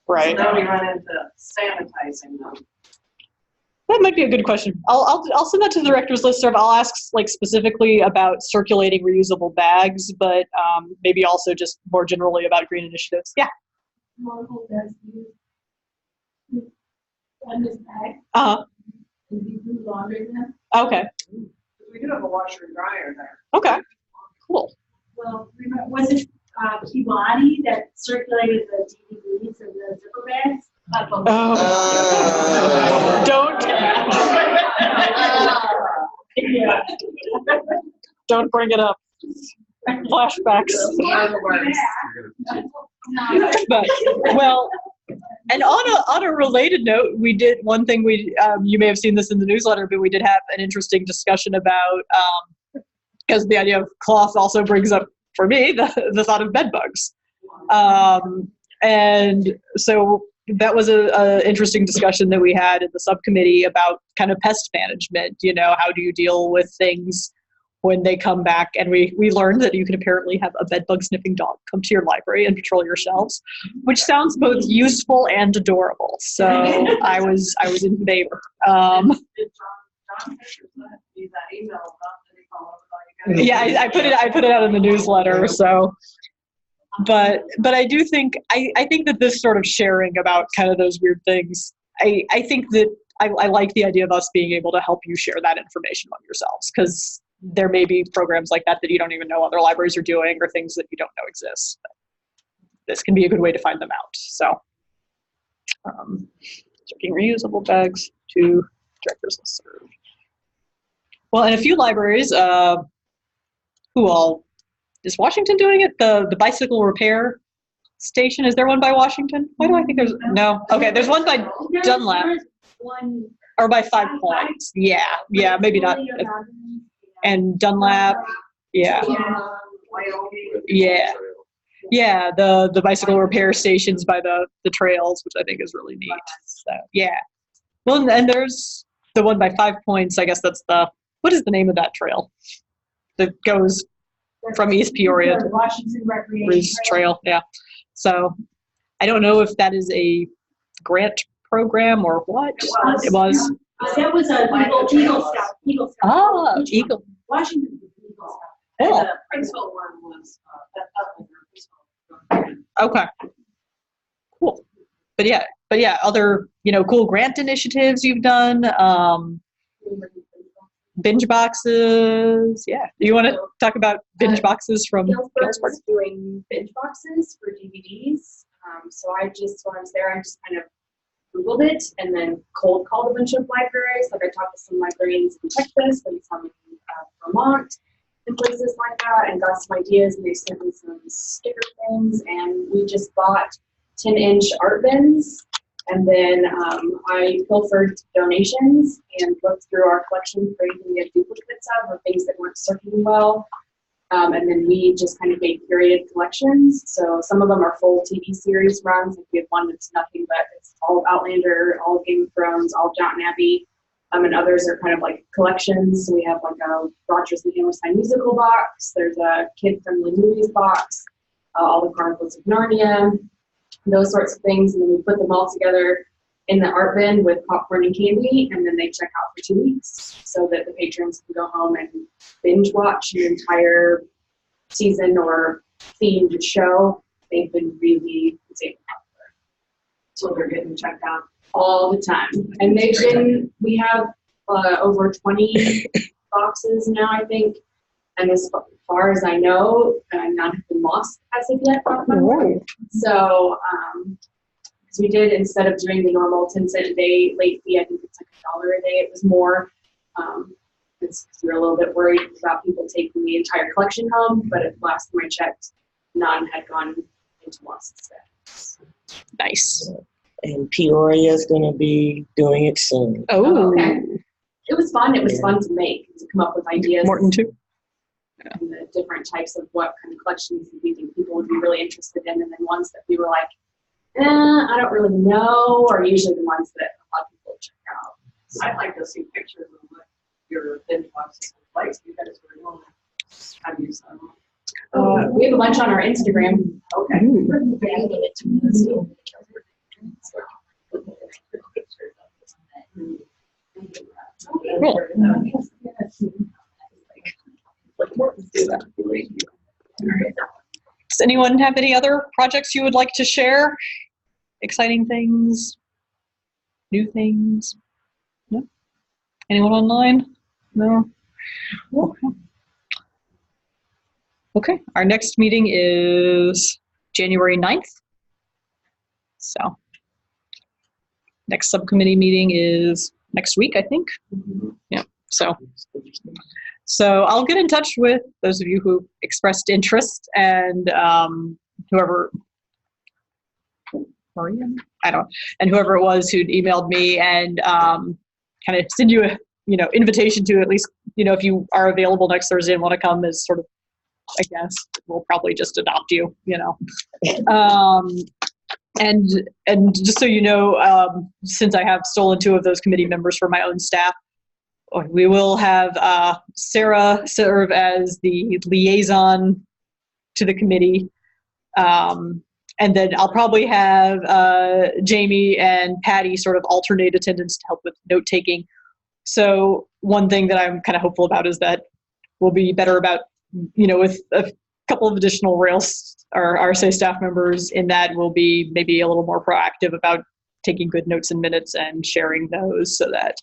Right. So then we run into sanitizing them. That might be a good question. I'll send that to the director's listserv. I'll ask like specifically about circulating reusable bags, but maybe also just more generally about green initiatives. Yeah. Marvel does use this bag. And you do launder them. Okay. We do have a washer and dryer there. Okay. Cool. Well, was it Peabody that circulated the DVDs and the zipper bags? Don't. Don't bring it up. Flashbacks. But well, and on a related note, we did one thing. You may have seen this in the newsletter, but we did have an interesting discussion about because the idea of cloth also brings up for me the thought of bed bugs, and so. That was a interesting discussion that we had in the subcommittee about kind of pest management. You know, how do you deal with things when they come back? And we learned that you can apparently have a bed bug sniffing dog come to your library and patrol your shelves, which sounds both useful and adorable. So I was in favor. Did John Fisher use that email about the yeah, I put it out in the newsletter. So. But I do think I think that this sort of sharing about kind of those weird things, I think that I like the idea of us being able to help you share that information among yourselves, because there may be programs like that that you don't even know other libraries are doing, or things that you don't know exist. This can be a good way to find them out. So, checking reusable bags to directors listserv. Well, and a few libraries, who all, is Washington doing it? The bicycle repair station, is there one by Washington? Why do I think there's, no, okay, there's one by Dunlap. One. Or by 5 Points. Yeah, maybe not. And Dunlap, yeah. Yeah, the bicycle repair stations by the trails, which I think is really neat. So, yeah. Well, and there's the one by 5 Points. I guess that's what is the name of that trail that goes from East Peoria to Washington Recreation Bruce Trail? Yeah. So I don't know if that is a grant program or what. It was. That was a Eagle Scout. Oh, Eagle. Washington Eagle Scout. Oh. The Princeton one was up in Princeton. Okay. Cool. But yeah, other, cool grant initiatives you've done. Binge boxes. Yeah. Do you want to talk about binge boxes from Galesburg is doing binge boxes for DVDs. So when I was there, I just kind of Googled it and then cold called a bunch of libraries. Like I talked to some librarians in Texas and some in Vermont and places like that, and got some ideas, and they sent me some sticker things, and we just bought 10-inch art bins. And then I pilfered donations and looked through our collection for anything we had duplicates of or things that weren't circulating well. And then we just kind of made curated collections. So some of them are full TV series runs. Like we have one that's nothing but it's all of Outlander, all of Game of Thrones, all of Downton Abbey. And others are kind of like collections. So we have like a Rogers and Hammerstein musical box. There's a kid-friendly movies box, all the Chronicles of Narnia, those sorts of things. And then we put them all together in the art bin with popcorn and candy, and then they check out for 2 weeks so that the patrons can go home and binge watch an entire season or themed show. They've been really insanely popular. So they're getting checked out all the time. And we have over 20 boxes now, I think. And as far as I know, none have been lost as of yet. So, because we did, instead of doing the normal 10-cent a day late fee, I think it's like $1 a day. It was more. Because we were a little bit worried about people taking the entire collection home, but at the last time I checked, none had gone into lost status. Nice. And Peoria is going to be doing it soon. Oh, okay. It was fun. It was fun to make, to come up with ideas. Morton too. And the different types of what kind of collections we think people would be really interested in, and then ones that we were like, I don't really know, are usually the ones that a lot of people check out. So I'd like to see pictures of what your binge boxes look like. You guys were doing that. How do you sell them? We have a bunch on our Instagram. Okay. Does anyone have any other projects you would like to share? Exciting things? New things? No? Anyone online? No? Okay, our next meeting is January 9th. So, next subcommittee meeting is next week, I think. Yeah, so I'll get in touch with those of you who expressed interest, and whoever, Maria? I don't know, and whoever it was who'd emailed me, and kind of send you a invitation to at least, if you are available next Thursday and want to come, as sort of, I guess we'll probably just adopt you, and just so you know, since I have stolen 2 of those committee members for my own staff, we will have Sarah serve as the liaison to the committee. And then I'll probably have Jamie and Patty sort of alternate attendance to help with note-taking. So one thing that I'm kind of hopeful about is that we'll be better about, with a couple of additional Rails or RSA staff members in that, we'll be maybe a little more proactive about taking good notes and minutes and sharing those so that,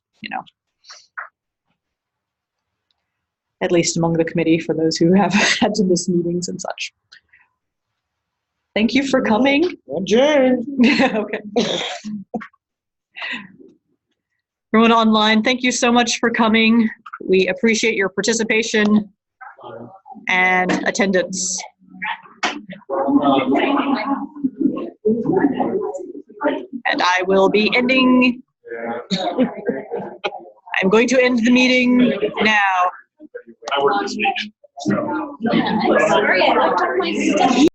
at least among the committee, for those who have had to miss meetings and such. Thank you for coming. Adjourned. Okay. Everyone online, thank you so much for coming. We appreciate your participation and attendance. And I will be ending. I'm going to end the meeting now. I work this weekend, so. Sorry, I left all my stuff.